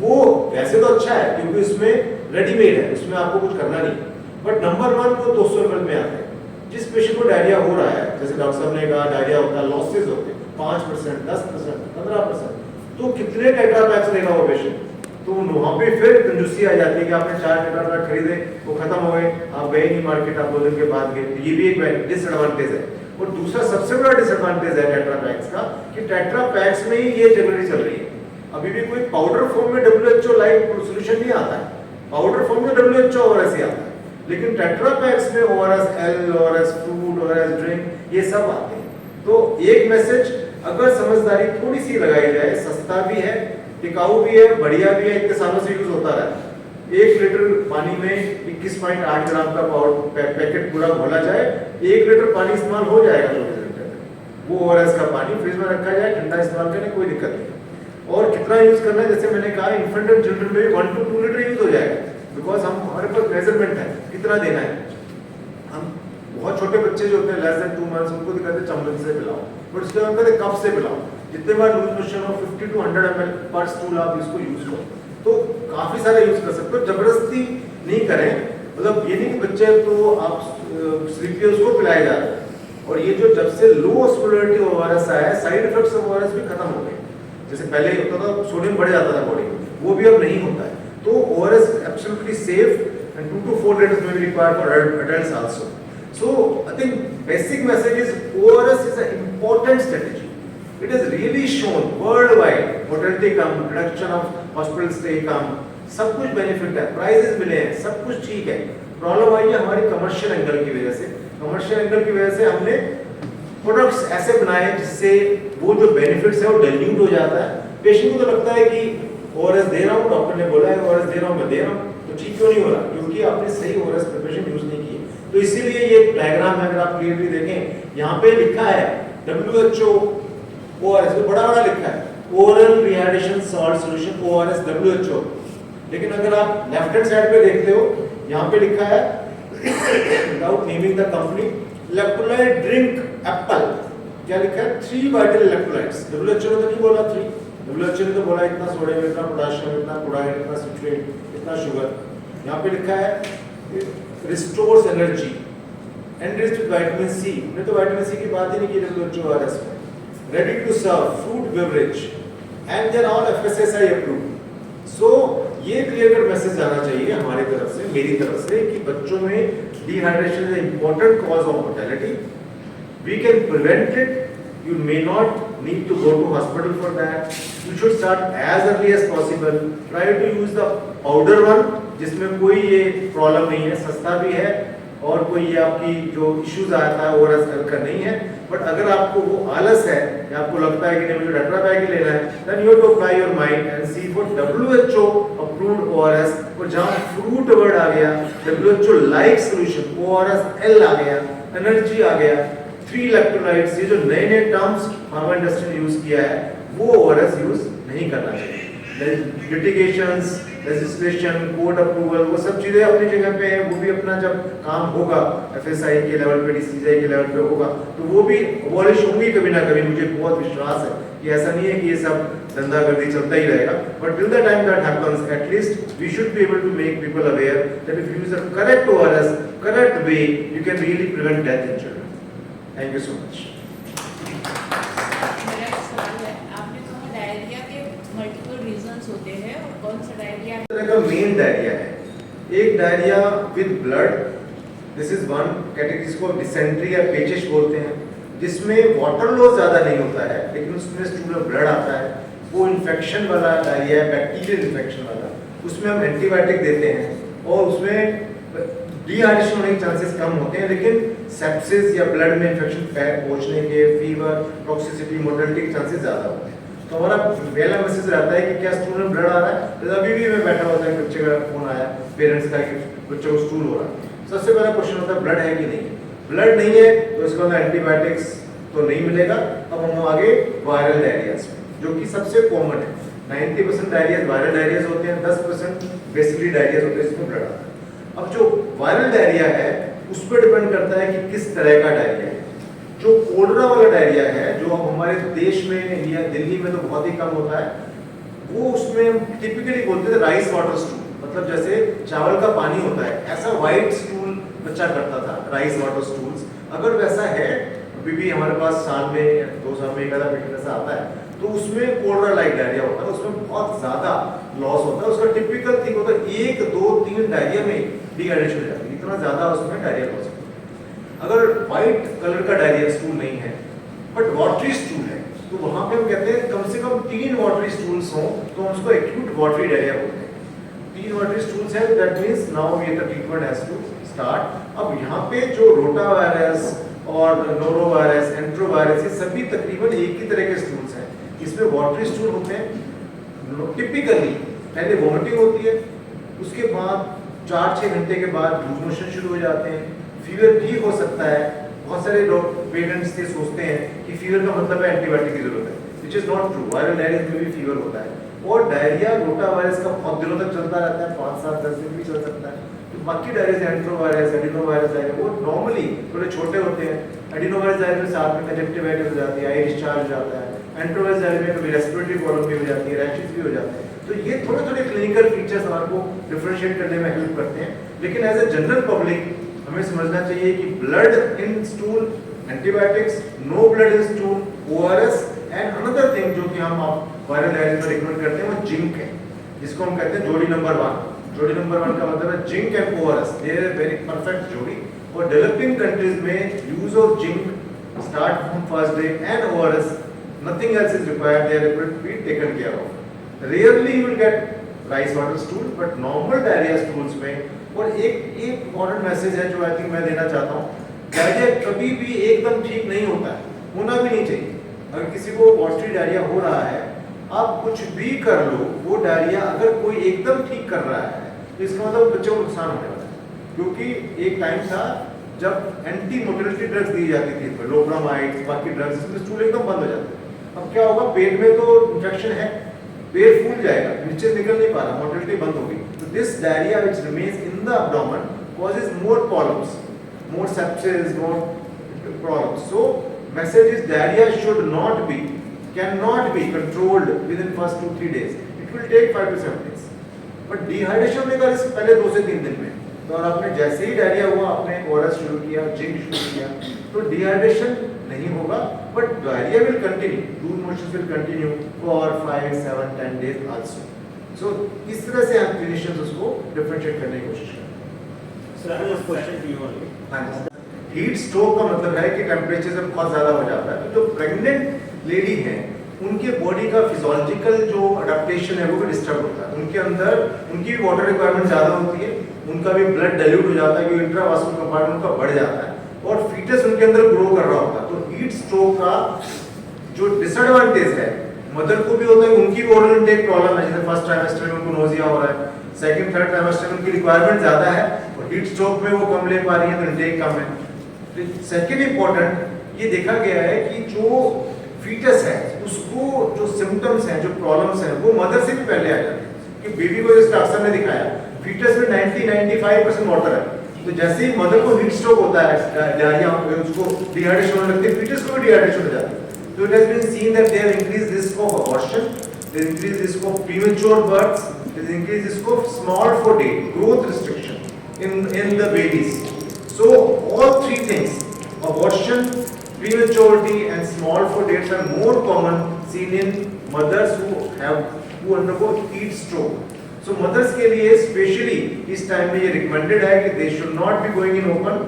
C: वो वैसे तो अच्छा है क्योंकि उसमें रेडीमेड है, उसमें आपको कुछ करना नहीं, बट नंबर 1 वो 200 ml में आते हैं। जिस पेशेंट को डायरिया हो रहा है, जैसे डॉक्टर साहब ने कहा डायरिया होता है, लॉसेस होते हैं 5%, 10%, 15%, तो कितने टेट्रा पैक्स लेगा वो पेशेंट? तो वहाँ पे फिर कंजूसी आ जाती है कि आपने 4 टेट्रा पैक खरीदे, वो खत्म हो गए, आप गए नहीं मार्केट, आप 2 दिन के बाद गए, तो ये भी एक डिसएडवांटेज है। और दूसरा सबसे बड़ा डिसएडवांटेज है टेट्रा पैक्स का कि टेट्रा पैक्स में ही ये टेक्नोलॉजी चल रही है। अभी भी कोई पाउडर फॉर्म में WHO लाइक सोल्यूशन नहीं आता है, पाउडर फॉर्म में WHO ORS ही आता है, लेकिन टेट्रा पैक्स में ORS L, ORS fruit, ORS drink ये सब आते हैं। तो एक मैसेज, अगर समझदारी थोड़ी सी लगाई जाए, सस्ता भी है, टिकाऊ भी है, बढ़िया भी है, इतने सालों से यूज होता रहा है। 1 लीटर पानी में 21.8 ग्राम का पाउडर पैकेट पूरा घोला जाए, 1 लीटर पानी इस्तेमाल हो जाएगा 24 घंटे में। वो ORS का पानी फ्रिज में रखा जाए, ठंडा इस्तेमाल करने कोई दिक्कत नहीं। और कितना यूज करना है, जैसे मैंने कहा इन्फेंट एंड चिल्ड्रन में 1 to 2 लीटर यूज हो जाएगा, बिकॉज हमारे पास मेजरमेंट है कितना देना है। हम बहुत छोटे बच्चे जो होते हैं लेस देन 2 मंथ्स, उनको दिखाते हैं चम्मच से पिलाओ, बट उसके बाद कहते हैं कप से पिलाओ, जितने बार लूज मोशन हो 50 to 100 ml पर स्टूल आप इसको यूज करो, तो काफी सारे यूज कर सकते हो। जबरदस्ती नहीं करें, मतलब ये नहीं कि बच्चे तो आप स्लीपी उसको पिलाए जा रहे हैं। और ये जो जब से लो ऑस्मोलरिटी ORS आया है, साइड इफेक्ट्स ऑफ ORS भी खत्म हो गए। जैसे पहले होता था सोडियम बढ़ जाता था बॉडी में, वो भी अब नहीं होता है। तो ORS absolutely safe and 2 to 4 liters may be required for adults also. So I think basic message is ORS is an important strategy. It has really shown worldwide mortality come, reduction of hospital stay कम, सब कुछ बेनिफिट है, प्राइजेस मिले हैं, सब कुछ ठीक है। प्रॉब्लम आई है हमारी कमर्शियल एंगल की वजह से। कमर्शियल एंगल की वजह से हमने प्रोडक्ट्स ऐसे बनाए जिससे वो जो बेनिफिट्स है वो डाइल्यूट हो जाता है। पेशेंट को तो लगता है कि ORS दे रहा हूँ, डॉक्टर ने बोला है ORS दे रहा हूँ, मैं दे रहा हूँ, तो ठीक क्यों नहीं हो रहा? क्योंकि आपने सही ORS प्रिपरेशन यूज नहीं की। तो इसीलिए ये डायग्राम है, अगर आप क्लियरली देखें, यहाँ पे लिखा है WHO ORS, तो बड़ा बड़ा लिखा है oral rehydration salt solution ORS WHO। लेकिन अगर आप लेफ्ट हैंड साइड पे देखते हो, यहाँ पे लिखा है without naming the company, electrolyte drink Apple. क्या लिखा है? 3 वाइटल इलेक्ट्रोलाइट्स। WHO ने तो नहीं बोला 3, WHO ने तो बोला इतना सोडियम, इतना पोटेशियम, इतना क्लोराइड, इतना सिट्रेट, इतना शुगर। यहाँ पे लिखा है restores energy enriched with vitamin C. ने तो विटामिन सी की बात ही नहीं की WHO ORS में। Ready to serve fruit beverage and then all FSSAI approved. So ये क्लियर कट मैसेज जाना चाहिए हमारी तरफ से, मेरी तरफ से, कि बच्चों में dehydration is important cause of mortality. We can prevent it You may not need to go to hospital for that. You should start as early as possible. Try to use the powder one, जिसमें कोई ये प्रॉब्लम नहीं है, सस्ता भी है और कोई ये आपकी जो इश्यूज आता है ओआरएस का नहीं है. बट अगर आपको वो आलस है या आपको लगता है कि नहीं मुझे टेट्रापैक ही लेना है, then you have to apply your mind and see for WHO approved ORS. और जहाँ फ्रूट वर्ड आ गया, WHO like solution, ORS L आ गया, एनर्जी आ गया, 3 इलेक्ट्रोलाइट्स, ये जो नए नए टर्म्स फार्मा इंडस्ट्री ने यूज किया है वो ओआरएस यूज नहीं करना चाहिए. लिटिगेशंस, लेजिस्लेशन, कोर्ट अप्रूवल, वो सब चीजें अपनी जगह पे हैं. वो भी अपना जब काम होगा एफएसआई के लेवल पे, डीसीजीआई के लेवल पे होगा तो वो भी अबॉलिश होंगी कभी ना कभी. मुझे बहुत विश्वास है कि ऐसा नहीं है कि ये सब धंधागर्दी चलता ही रहेगा. But till the time that happens, at least we should be able to make people aware that if you use the correct ORS, correct way, you can really prevent death in children. Thank you so much.
D: मेरा एक सवाल है, आपने कहा डायरिया के मल्टीपल रीजंस होते हैं और कौन सा डायरिया
C: तरह का मेन डायरिया है. एक diarrhoea with blood, this is one category, जिसको डिसेंट्री या पेचिश बोलते हैं, जिसमें वाटर लॉस ज्यादा नहीं होता है लेकिन उसमें स्टूल में ब्लड आता है. वो इन्फेक्शन वाला डायरिया है, बैक्टीरियल इन्फेक्शन वाला. उसमें हम एंटीबायोटिक देते हैं और उसमें डिहाइड्रेशन होने के चांसेस कम होते हैं, लेकिन सेप्सिस या ब्लड में इन्फेक्शन पहुंचने के, फीवर, टॉक्सिसिटी, मोर्टेलिटी के चांसेस ज्यादा होते हैं. तो हमारा पहला मैसेज रहता है कि क्या स्टूल में ब्लड आ रहा है. तो अभी भी मैं बैठा होता है, बच्चे का फोन आया पेरेंट्स का कि बच्चे को स्टूल हो रहा है, सबसे पहला क्वेश्चन होता है ब्लड है कि नहीं. ब्लड नहीं है तो इसका मतलब एंटीबायोटिक्स तो नहीं मिलेगा. अब हम आगे वायरल डायरियाज में, जो कि सबसे कॉमन है. 90% डायरियाज वायरल डायरियाज होते हैं, 10% बेसिकली डायरियाज होते हैं जिसमें ब्लड आता है. अब जो वायरल डायरिया है उस पर डिपेंड करता है कि किस तरह का डायरिया है. जो कोलरा वाला डायरिया है, जो अब हमारे देश में या दिल्ली में तो बहुत ही कम होता है, वो उसमें टिपिकली बोलते थे राइस वाटर स्टूल, मतलब जैसे चावल का पानी होता है ऐसा व्हाइट स्टूल बच्चा करता था, राइस वाटर स्टूल्स. अगर वैसा है, अभी भी हमारे पास साल में 2 साल में एक आधा पेशेंट ऐसा आता है, तो उसमें कोलरा लाइक डायरिया होता है, उसमें बहुत ज्यादा लॉस होता है. उसका टिपिकल थिंग होता है 1, 2, 3 डायरिया में डिहाइड्रेशन हो जाती है, इतना ज्यादा उसमें डायरिया लॉस होता है. अगर व्हाइट कलर का डायरिया स्टूल नहीं है बट वाटरी स्टूल है, तो वहां पे हम कहते हैं कम से कम 3 वाटरी स्टूल्स हों तो हम उसको एक्यूट वाटरी डायरिया बोलते हैं. 3 वाटरी स्टूल्स है, that means now we the treatment has to start. अब यहाँ पे जो रोटा वायरस और नोरो वायरस, एंट्रोवायरस, ये सभी तकरीबन एक ही तरह के स्टूल्स हैं. इसमें वाटरी स्टूल होते हैं. टिपिकली पहले वोमिटिंग होती है, उसके बाद 4-6 घंटे के बाद लूज मोशन शुरू हो जाते हैं, फीवर भी हो सकता है. बहुत सारे लोग पेरेंट्स ये सोचते हैं कि फीवर का मतलब है एंटीबायोटिक की जरूरत है, which is not true. Viral diarrhoea में भी फीवर होता है और डायरिया रोटा वायरस का बहुत दिनों तक चलता रहता है, 5, 7, 10 दिन भी चल सकता है. तो बाकी डायरिया, एंट्रोवायरस, एडिनोवायरस डायरिया, वो नॉर्मली थोड़े छोटे होते हैं. एडिनोवायरस डायरिया में साथ में कंजक्टिवाइटिस हो जाती है, आई डिस्चार्ज हो जाता है. एंट्रोवायरस डायरिया में कभी रेस्पिरेटरी प्रॉब्लम भी हो जाती है, रैशेस भी हो जाते हैं. तो ये थोड़े क्लिनिकल फीचर्स हमारे को डिफरेंशिएट करने में हेल्प करते हैं. लेकिन एज ए जनरल पब्लिक हमें समझना चाहिए कि blood in stool, antibiotics, no blood in stool, ORS and another thing जो कि हम वायरल डायरिया में रिकमेंड करते हैं वो जिंक है, जिसको हम कहते हैं जोड़ी नंबर 1. जोड़ी नंबर 1 का मतलब है zinc and ORS, they are very perfect जोड़ी. और डेवलपिंग कंट्रीज में use of zinc start from first day and ORS, nothing else is required, they are required to be taken care of. Rarely you will get rice water stool, but normal diarrhoea stools में. और एक इम्पोर्टेंट मैसेज है जो आई थिंक मैं देना चाहता हूँ, डायरिया कभी भी एकदम ठीक नहीं होता है, होना भी नहीं चाहिए. अगर किसी को वाटरी डायरिया हो रहा है, आप कुछ भी कर लो, वो डायरिया अगर कोई एकदम ठीक कर रहा है तो इसका मतलब बच्चे को नुकसान होने वाला है. क्योंकि एक टाइम था जब एंटी मोटिलिटी ड्रग्स दी जाती थी, लोप्रामाइड, बाकी ड्रग्स, इसमें स्टूल एकदम बंद हो जाता है. अब क्या होगा, पेट में तो इन्फेक्शन है, पेट फूल जाएगा, नीचे निकल नहीं पा रहा, मोटिलिटी बंद होगी. तो this diarrhoea which remains in the abdomen causes more polyps, more sepsis, more problems. So message is diarrhea should not be, cannot be controlled within first 2-3 days. It will take 5 to 7 days. But dehydration होने का रिस्क पहले 2 से 3 दिन में. तो और आपने जैसे ही डायरिया हुआ, आपने ओआरएस शुरू किया, जिंक शुरू किया, तो डिहाइड्रेशन नहीं होगा, but diarrhoea will continue, loose motions will continue for 5, 7, 10 days also. So इस तरह से हम clinicians उसको differentiate करने की कोशिश करें.
E: Sir, I have a question to you only.
C: हाँ जी. हीट स्ट्रोक का मतलब है कि टेम्परेचर जब बहुत ज़्यादा हो जाता है, तो जो प्रेग्नेंट लेडी हैं उनके बॉडी का फिजियोलॉजिकल जो अडेप्टेशन है वो भी डिस्टर्ब होता है। उनके अंदर उनकी वाटर रिक्वायरमेंट ज़्यादा होती है, उनका भी ब्लड डाइल्यूट हो जाता है, क्योंकि इंट्रावास्कुलर कंपार्टमेंट उनका बढ़ जाता है और फीटस उनके अंदर ग्रो कर रहा होता है। तो हीट स्ट्रोक का जो डिसएडवांटेज है मदर को भी होता है, उनकी भी ओरल इनटेक प्रॉब्लम है, जैसे फर्स्ट ट्राइमेस्टर में उनको नोजिया हो रहा है, सेकंड थर्ड ट्राइमेस्टर में उनकी रिक्वायरमेंट ज़्यादा है और हीट स्ट्रोक में वो कम ले पा रही है तो इनटेक कम है। सेकंड इंपॉर्टेंट ये देखा गया है कि जो फीटस है उसको जो सिम्टम्स हैं, जो प्रॉब्लम्स हैं, वो मदर से भी पहले आ जाते हैं। कि बेबी को जैसे डॉक्टर ने दिखाया फीटस में 90-95% वाटर है, तो जैसे ही मदर को हीट स्ट्रोक होता है, डायरिया उसको डिहाइड्रेशन होने लगती है, फीटस को भी डिहाइड्रेशन हो जाती है। So it has been seen that they have increased risk of abortion, they increase risk of premature births, they increase risk of small for date, growth restriction in the babies. So all three things, abortion, prematurity and small for dates are more common seen in mothers who undergo heat stroke. So mothers के लिए especially इस टाइम में ये recommended है कि they should not be going in open,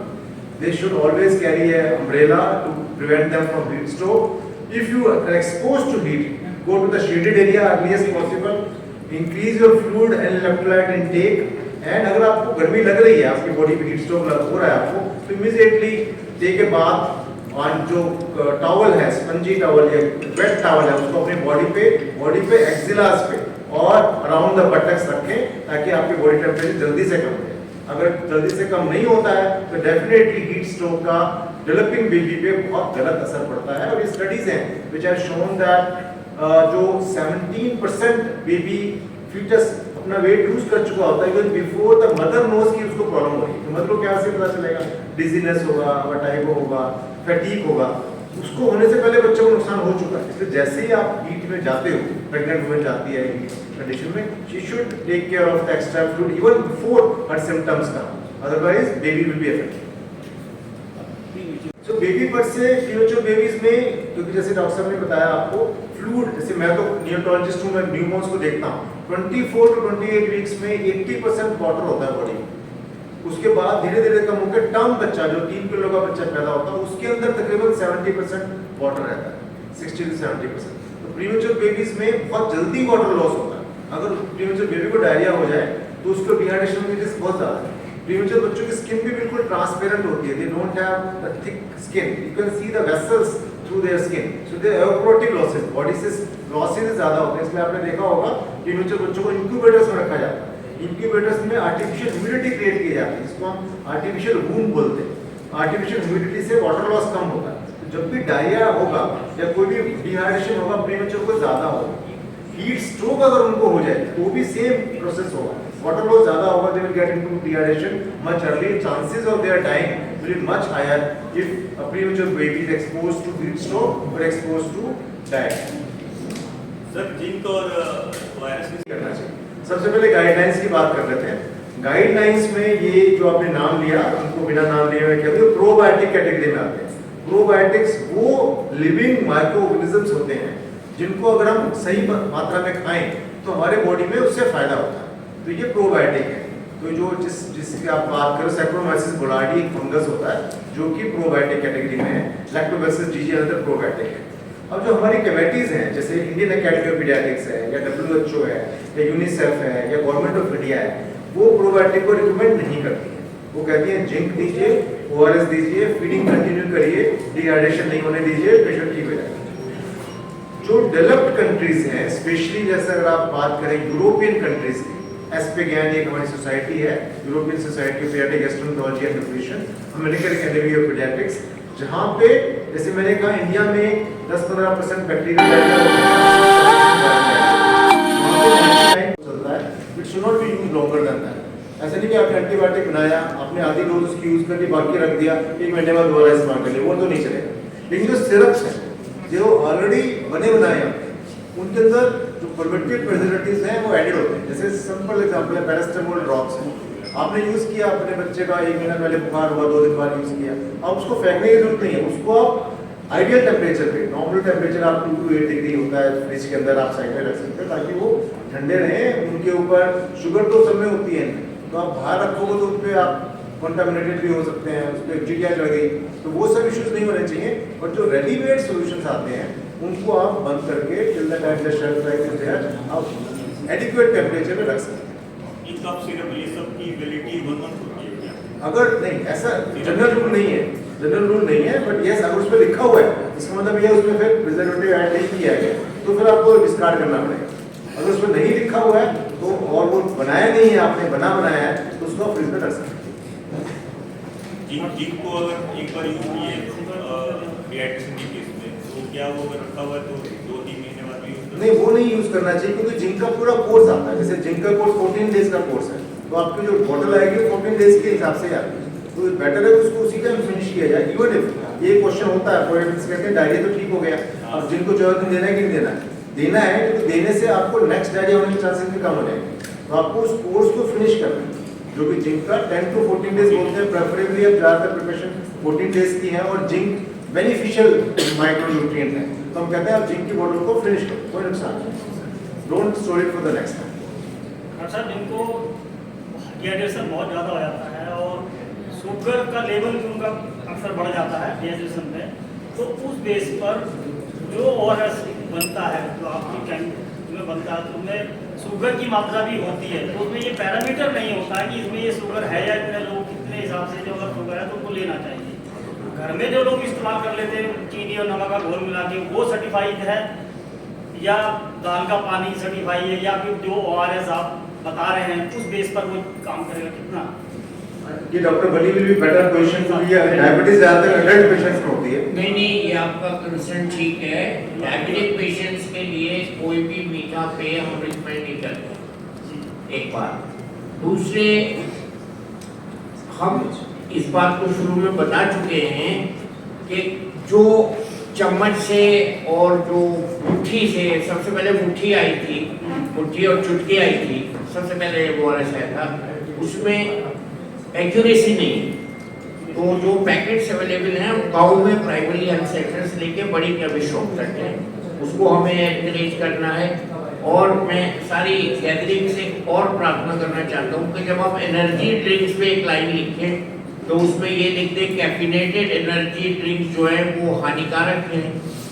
C: they should always carry a umbrella to prevent them from heat stroke. If you are exposed to heat, go to the shaded area earliest possible. Increase your fluid and electrolyte intake. And अगर आपको गर्मी लग रही है, आपकी बॉडी पे हीट स्ट्रोक हो रहा है आपको, तो इमीडिएटली टेक ए बाथ और जो टॉवल है, स्पंजी टॉवल या वेट टॉवल है, उसको अपनी बॉडी पे एक्सिलास पे और अराउंड द बटक्स रखें ताकि आपकी बॉडी टेम्परेचर जल्दी से कम हो जाए। अगर जल्दी से कम नहीं होता है तो डेफिनेटली हीट स्ट्रोक का डेवलपिंग बेबी पे बहुत गलत असर पड़ता है। और ये स्टडीज हैं विच हैव शोन दैट जो 17% बेबी फीटस अपना वेट लूज कर चुका होता है even before the mother knows की उसको प्रॉब्लम हो रही है। तो मदर को क्या से पता चलेगा? डिजीनेस होगा, वर्टाइगो होगा, फैटीग होगा, उसको होने से पहले बच्चे को नुकसान हो चुका है। इसलिए जैसे ही आप हीट में जाते हो, प्रेग्नेंट वुमेन जाती है कंडीशन में, she should take care of the extra fluid even before her symptoms का, otherwise baby will be affected. So baby पर से प्रीमेच्योर बेबीज में, क्योंकि जैसे डॉक्टर साहब ने बताया आपको फ्लूइड, जैसे मैं तो नियोनटोलॉजिस्ट हूं, मैं न्यूबॉर्न्स को देखता हूं, 24 to 28 वीक्स में 80% वाटर होता है बॉडी में। उसके बाद धीरे धीरे कम होकर टर्म बच्चा जो 3 किलो का बच्चा पैदा होता है उसके अंदर तकरीबन 70% वाटर रहता है, 60 to 70%। तो प्रीमेच्योर बेबीज में बहुत जल्दी वाटर लॉस होता है। अगर प्रीमेच्योर बेबी को डायरिया हो जाए तो उसको डिहाइड्रेशन की रिस्क बहुत ज़्यादा है। प्रीमेच्योर बच्चों की स्किन भी बिल्कुल ट्रांसपेरेंट होती है, they don't have the thick skin, you can see the vessels through their skin, so they have protein losses, body से लॉसेस ज़्यादा होते हैं। इसलिए आपने देखा होगा प्रीमेच्योर बच्चों को इंक्यूबेटर्स में रखा जाता है। इंक्यूबेटर्स में आर्टिफिशियल ह्यूमिडिटी क्रिएट की जाती है, जिसको हम आर्टिफिशियल वूम बोलते हैं। आर्टिफिशियल ह्यूमिडिटी से वाटर लॉस कम होता है। तो जब भी डायरिया होगा या कोई भी डिहाइड्रेशन होगा प्रीमेच्योर को ज़्यादा होगा। हीट स्ट्रोक अगर उनको हो जाए तो भी सेम प्रोसेस होगा, वाटर लॉस ज़्यादा होगा, they will get into dehydration much early, chances of their dying will be much higher if a premature baby is exposed to heat stroke और exposed to diet.
E: Sir zinc और वायरस की
C: करना चाहिए। सबसे पहले गाइडलाइंस की बात कर लेते हैं। गाइडलाइंस में ये जो आपने नाम लिया, उनको बिना नाम लिए हुए कहते हैं प्रोबायोटिक कैटेगरी में आते हैं। प्रोबायोटिक्स वो लिविंग माइक्रो ऑर्गेनिजम्स होते हैं जिनको अगर हम सही मात्रा में खाएं तो हमारे बॉडी में उससे फायदा होता है, तो ये प्रोबायोटिक है। तो जो जिसकी आप बात करें सैक्रोमाइसिस गोलार्डी एक फंगस होता है जो कि प्रोबायोटिक कैटेगरी में है, लैक्टोबैसिलस जीजी अनदर प्रोबायोटिक है। अब जो हमारी कमेटीज हैं जैसे इंडियन अकेडमी ऑफ पीडियाट्रिक्स है या WHO है या यूनिसेफ है या गवर्नमेंट ऑफ इंडिया है, वो प्रोबायोटिक को रिकमेंड नहीं करती है। वो कहती है जिंक दीजिए, ORS दीजिए, फीडिंग कंटिन्यू करिए, डिहाइड्रेशन नहीं होने दीजिए, पेशेंट ठीक हो जाएगा। जो डेवलप्ड कंट्रीज हैं, स्पेशली जैसे अगर आप बात करें यूरोपियन कंट्रीज की, एस्पेगैन एक हमारी सोसाइटी है, European society of paediatric gastroenterology and nutrition, American academy of paediatrics, जहाँ पे जैसे मैंने कहा इंडिया में 10-15% बैक्टीरिया चलता है, it should not be used longer than that. ऐसा नहीं कि आपने एंटीबायोटिक बनाया, आपने आधी डोज उसकी यूज कर ली, बाकी रख दिया, 1 महीने बाद दोबारा इस्तेमाल कर लिया, वो तो नहीं चलेगा। लेकिन जो सिरप्स हैं जो ऑलरेडी बने बनाए हैं उनके अंदर जो प्रिवेंटिव प्रिजर्वेटिव्स हैं वो एडेड होते हैं। जैसे सिंपल एग्जांपल है पैरास्टामोल ड्रॉप्स हैं, आपने यूज किया अपने बच्चे का 1 महीना पहले बुखार हुआ, 2 दिन बाद यूज किया, अब उसको फेंकने की जरूरत नहीं है, उसको आप आइडियल टेम्परेचर पे, नॉर्मल टेम्परेचर आप 2 to 8 डिग्री होता है फ्रिज के अंदर, आप साइड में रख सकते हैं ताकि वो ठंडे रहें। उनके ऊपर शुगर तो सब में होती है, तो आप बाहर रखोगे तो उन पर आप कंटामिनेटेड भी हो सकते हैं, उस पर चिड़िया लग गई, तो वो सब इश्यूज नहीं होने चाहिए। और जो रेडीमेड सॉल्यूशंस आते हैं उनको आप बंद करके till the time the shelf life is there आप एडिक्वेट टेम्परेचर में रख सकते हैं।
E: इन कप सिरप ये सब की वैलिडिटी 1 मंथ होती है क्या?
C: अगर नहीं, ऐसा जनरल रूल नहीं है, जनरल रूल नहीं है, बट यस अगर उस पर लिखा हुआ है इसका मतलब ये उसमें फिर प्रिजर्वेटिव ऐड नहीं किया गया तो फिर आपको डिस्कार्ड करना पड़ेगा। अगर उसमें नहीं लिखा हुआ है तो और वो बनाया नहीं है, आपने बनाया है तो उसको आप फ्रिज में रख सकते हैं।
E: जिंक को अगर एक बार यूज किए डिहाइड्रेशन के केस में, तो क्या वो अगर रखा हुआ है तो 2-3 महीने बाद भी यूज
C: नहीं, वो नहीं यूज करना चाहिए क्योंकि जिंक का पूरा कोर्स आता है। जैसे जिंक का कोर्स 14 डेज का कोर्स है, तो आपकी जो बॉटल आएगी 14 डेज के हिसाब से आती है, तो बेटर है उसको उसी टाइम फिनिश किया जाए। इवन इफ ये क्वेश्चन होता है, फॉर एग्जांपल कहते हैं डायरिया तो ठीक हो गया, अब जिनको 14 दिन देना है कि नहीं देना है, देना है, तो देने से आपको नेक्स्ट डायरिया होने के चांसेस भी कम हो जाएंगे। तो आपको उस कोर्स को फिनिश करना है, जो कि जिंक का 10 to 14 डेज बोलते हैं, प्रेफरेबली अब ज़्यादातर प्रिपरेशन 14 डेज की है और जिंक बेनिफिशियल माइक्रोन्यूट्रिएंट है, तो हम कहते हैं आप जिंक की बॉटल को फिनिश करो, कोई नुकसान नहीं, don't store it for the next time.
F: अच्छा, जिनको डिहाइड्रेशन बहुत ज़्यादा हो जाता है और शुगर का लेवल भी उनका अक्सर बढ़ जाता है डिहाइड्रेशन में, तो उस बेस पर जो ORS बनता है, जो आपकी कैंप में बनता है, तो उसमें शुगर की मात्रा भी होती है, तो उसमें ये पैरामीटर नहीं होता है कि इसमें ये शुगर है या इतने लोग कितने हिसाब से जो अगर शुगर है तो उनको लेना चाहिए। घर में जो लोग इस्तेमाल कर लेते हैं चीनी और नमक का घोल मिला के, वो सर्टिफाइड है या दाल का पानी सर्टिफाइड है, या फिर जो ORS आप बता रहे हैं उस बेस पर वो काम करेगा कितना?
C: ये doctor Bali will be better position क्योंकि ये डायबिटीज ज्यादातर एडल्ट पेशेंट्स में होती है।
B: नहीं, ये आपका कंसर्न ठीक है। डायबिटिक पेशेंट्स के लिए कोई भी मीठा पेय हम रिकमेंड नहीं करते, एक बात। दूसरे, हम इस बात को शुरू में बता चुके हैं कि जो चम्मच से और जो मुट्ठी से, सबसे पहले मुट्ठी आई थी, मुट्ठी और चुटकी आई थी, सबसे पहले वो आया था, उसमें एक्यूरेसी नहीं। तो जो पैकेट्स अवेलेबल हैं गाँव में प्राइमरी हेल्थ सेंटर से लेके बड़ी केमिस्ट शॉप तक है, उसको हमें एनकरेज करना है। और मैं सारी गैदरिंग से और प्रार्थना करना चाहता हूँ कि जब आप एनर्जी ड्रिंक्स पे एक लाइन लिखें तो उसमें ये लिख दें कैफिनेटेड एनर्जी ड्रिंक्स जो है वो हानिकारक हैं,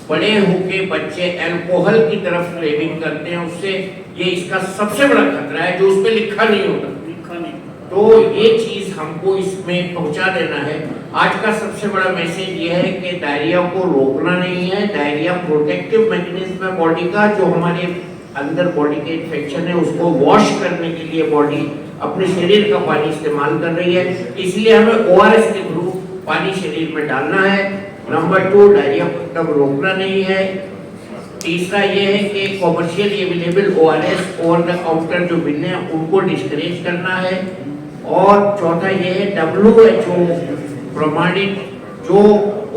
B: बड़े होके बच्चे अल्कोहल की तरफ क्रेविंग करते हैं, उससे ये इसका सबसे बड़ा खतरा है जो उस पर लिखा नहीं होता। तो ये चीज हमको इसमें पहुंचा देना है। आज का सबसे बड़ा मैसेज ये है कि डायरिया को रोकना नहीं है, डायरिया प्रोटेक्टिव मैकेनिज्म है बॉडी का, जो हमारे अंदर बॉडी के इन्फेक्शन है उसको वॉश करने के लिए बॉडी अपने शरीर का पानी इस्तेमाल कर रही है, इसलिए हमें ORS के थ्रू पानी शरीर में डालना है। नंबर 2, डायरिया को तब रोकना नहीं है। तीसरा ये है कि commercially available ORS over the counter जो मिलने हैं उनको डिस्करेज करना है। और चौथा ये है WHO प्रमाणित जो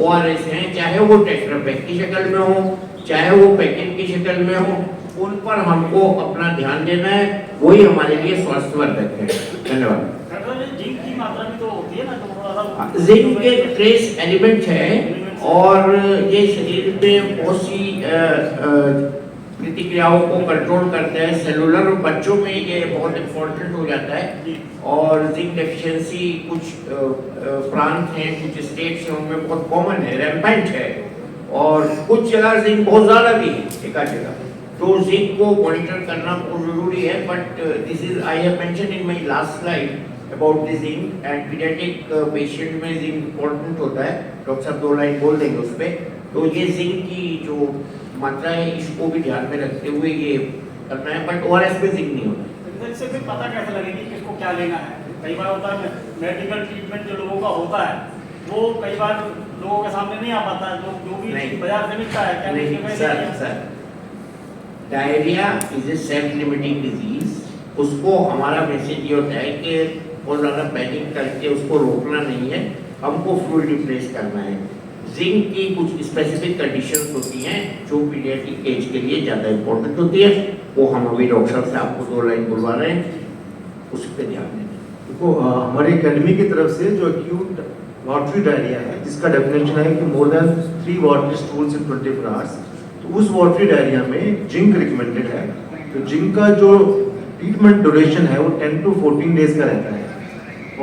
B: ORS हैं, चाहे वो टेट्रापैक की शक्ल में हो, चाहे वो पैकेट की शक्ल में हो, उन पर हमको अपना ध्यान देना है, वही हमारे लिए स्वास्थ्यवर्धक है। धन्यवाद।
F: जिंक की मात्रा भी तो होती है ना, तो थोड़ा सा
B: जिंक के ट्रेस एलिमेंट है और ये शरीर में बहुत सी प्रतिक्रियाओं को कंट्रोल करता है। सेलुलर बच्चों में ये बहुत इम्पोर्टेंट हो जाता है और जिंक डेफिशिएंसी कुछ प्रांत हैं, कुछ स्टेट्स हैं उनमें बहुत कॉमन है, रैम्पेंट है, और कुछ जगह जिंक बहुत ज़्यादा भी है एकाध जगह, तो जिंक को मॉनिटर करना बहुत ज़रूरी है। But this is I have mention in my last slide about the zinc and paediatric patient में जिंक इम्पोर्टेंट होता है, डॉक्टर साहब 2 लाइन बोल देंगे उस पर। तो ये जिंक की जो मात्रा है इसको भी ध्यान में रखते हुए ये करना है, बट ORS में जिंक नहीं होता।
F: इससे फिर पता कैसे लगेगी किसको क्या लेना है? कई बार होता है मेडिकल ट्रीटमेंट जो लोगों का होता है वो कई बार लोगों के सामने नहीं आ पाता है, जो भी बाजार से मिलता है क्या
B: नहीं sir, diarrhoea is a self limiting disease. उसको हमारा मैसेज ये होता है कि बहुत ज़्यादा पैनिक करके उसको रोकना नहीं है, हमको फ्लूइड रिप्लेस करना है। जिंक की कुछ स्पेसिफिक कंडीशंस होती हैं जो पीडियाट्रिक एज के लिए ज़्यादा इम्पोर्टेंट होती है, वो हम अभी डॉक्टर साहब से आपको 2 लाइन बुलवा रहे हैं, उस पर ध्यान दें।
C: देखो हमारी एकेडमी की तरफ से जो एक्यूट वाटरी डायरिया है जिसका डेफिनेशन है कि मोर देन 3 वाटरी स्टूल्स इन 24 आवर्स, तो उस वाटरी डायरिया में जिंक रिकमेंडेड है। तो जिंक का जो ट्रीटमेंट ड्यूरेशन है वो 10 to 14 डेज का रहता है।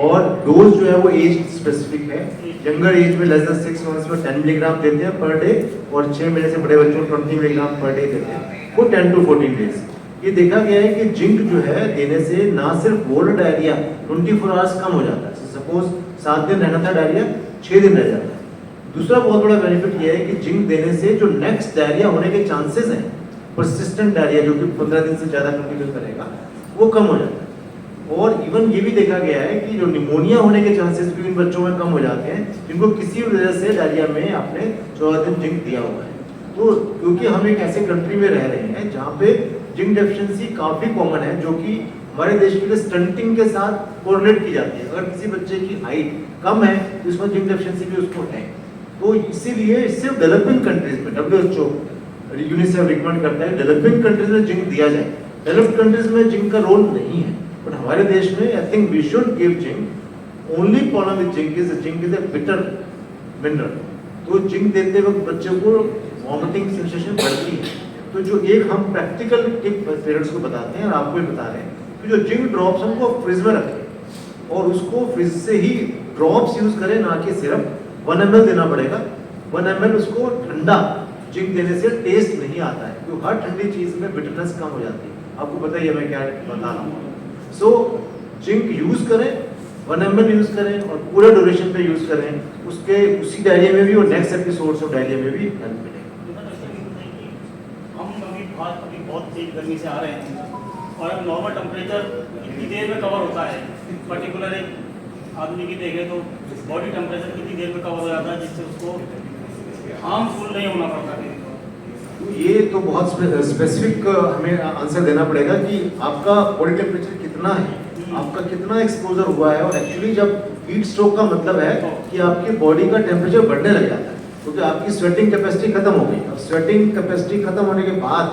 C: और डोज जो है वो एज स्पेसिफिक है। यंगर एज में लेस देन 6 मंथ्स में 10 मिलीग्राम देते हैं पर डे, और 6 महीने से बड़े बच्चों को 20 मिलीग्राम पर डे देते हैं, वो 10 to 14 डेज। ये देखा गया है कि जिंक जो है देने से ना सिर्फ वोल्ड डायरिया 24 आवर्स कम हो जाता है, सपोज 7 दिन रहना था डायरिया, 6 दिन रह जाता है। दूसरा बहुत बड़ा बेनिफिट ये है कि जिंक देने से जो नेक्स्ट डायरिया होने के चांसेस हैं, परसिस्टेंट डायरिया जो कि 15 दिन से ज़्यादा कंटिन्यू करेगा, वो कम हो जाता है। और इवन ये भी देखा गया है कि जो निमोनिया होने के चांसेस भी इन बच्चों में कम हो जाते हैं जिनको किसी वजह से डायरिया में आपने 14 दिन जिंक दिया हुआ है। तो क्योंकि हम एक ऐसे कंट्री में रह रहे हैं जहाँ पे जिंक डेफिशिएंसी काफ़ी कॉमन है, जो कि हमारे देश के लिए स्टंटिंग के साथ कोरिलेट की जाती है। अगर किसी बच्चे की हाइट कम है तो इसमें जिंक डेफिशिएंसी भी उसको है। तो इसीलिए सिर्फ डेवलपिंग कंट्रीज में WHO यूनिसेफ रिकमेंड करता है डेवलपिंग कंट्रीज में जिंक दिया जाए, डेवलप्ड कंट्रीज में जिंक का रोल नहीं है। बट हमारे देश में I think we should give zinc. Only problem with zinc is a bitter mineral. तो जिंक देते वक्त बच्चों को वॉमिटिंग सेंसेशन बढ़ती है। तो जो एक हम प्रैक्टिकल टिप पेरेंट्स को बताते हैं और आपको भी बता रहे हैं कि जो जिंक ड्रॉप्स हमको फ्रिज में रखें और उसको फ्रिज से ही ड्रॉप्स यूज करें, ना कि सिर्फ 1 ml देना पड़ेगा। 1 ml उसको ठंडा जिंक देने से टेस्ट नहीं आता है, क्योंकि हर ठंडी चीज में बिटरनेस कम हो जाती है। आपको पता ही है मैं क्या बता रहा हूँ। सो जिंक यूज करें, 1 ml यूज करें और पूरे ड्यूरेशन पे यूज करें, उसके उसी डायरिया में भी और नेक्स्ट एपिसोड्स ऑफ डायरिया में भी हेल्प मिलेगी।
F: हम अभी बहुत तेज गर्मी से आ रहे हैं और अब नॉर्मल टेम्परेचर कितनी देर में कवर होता है, पर्टिकुलर एक आदमी की देखें तो बॉडी टेम्परेचर कितनी देर में कवर हो जाता है जिससे उसको हार्मफुल नहीं होना पड़ता है।
C: तो ये तो बहुत स्पेसिफिक हमें आंसर देना पड़ेगा कि आपका बॉडी टेम्परेचर कितना है, आपका कितना एक्सपोजर हुआ है। और एक्चुअली जब हीट स्ट्रोक का मतलब है कि आपकी बॉडी का टेम्परेचर बढ़ने लग जाता है, क्योंकि आपकी स्वेटिंग कैपेसिटी खत्म हो गई। अब स्वेटिंग कैपेसिटी खत्म होने के बाद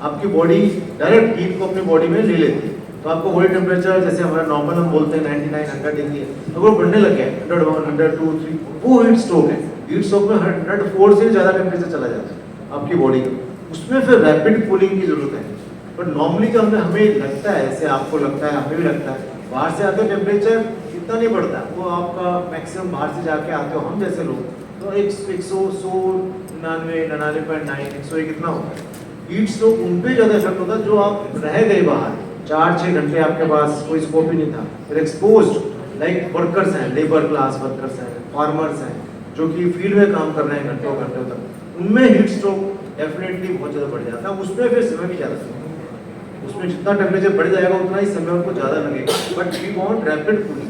C: आपकी बॉडी डायरेक्ट हीट को अपनी बॉडी में ले लेती है। तो आपको बॉडी टेम्परेचर जैसे हमारा नॉर्मल हम बोलते हैं 99 100 डिग्री है, अगर वो बढ़ने लग गया 101 102 3, वो हीट स्ट्रोक है। हीट स्ट्रोक में 104 से ज़्यादा टेम्परेचर चला जाता है आपकी बॉडी का, उसमें फिर रैपिड कूलिंग की जरूरत है। पर नॉर्मली जब हमें लगता है, ऐसे आपको लगता है, हमें भी लगता है, बाहर से आते हो टेम्परेचर इतना नहीं बढ़ता, वो आपका मैक्सिमम बाहर से जाके आते हो हम जैसे लोग तो 99.9 101 कितना होता है। हीट स्ट्रोक उन पे ज़्यादा इफेक्ट होता है जो आप रह गए बाहर 4-6 घंटे, आपके पास कोई स्कोप ही नहीं था, फिर एक्सपोज्ड लाइक वर्कर्स हैं, लेबर क्लास वर्कर्स हैं, फार्मर्स हैं, जो कि फील्ड में काम कर रहे हैं घंटों घंटों तक, उनमें हीट स्ट्रोक डेफिनेटली बहुत ज़्यादा बढ़ जाता है। उसमें फिर समय भी ज़्यादा लगेगा, उसमें जितना टेम्परेचर बढ़ जाएगा उतना ही समय उनको ज़्यादा लगेगा। But we want rapid cooling.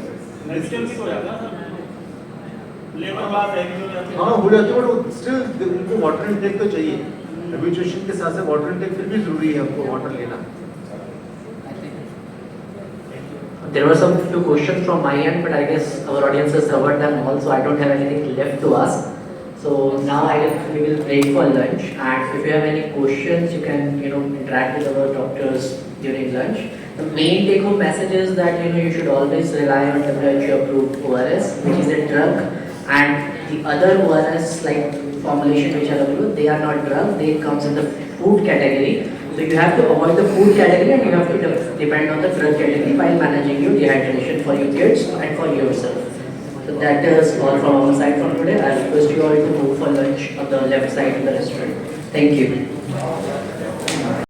F: Labour class है
C: हाँ हो जाती है, बट स्टिल उनको वाटर इनटेक तो चाहिए। हैबिचुएशन के साथ साथ वाटर इनटेक फिर भी जरूरी है, हमको वाटर लेना।
A: There were some few questions from my end, but I guess our audience has covered them all, so I don't have anything left to ask. So now we will break for lunch, and if you have any questions, you can interact with our doctors during lunch. The main take-home message is that you should always rely on WHO-approved ORS, which is a drug, and the other ORS like formulation which are available, they are not drug, they comes in the food category. So you have to avoid the food category and you have to depend on the drug category while managing your dehydration for your kids and for yourself. So that is all from our side from today. I request you all to move for lunch on the left side of the restaurant. Thank you.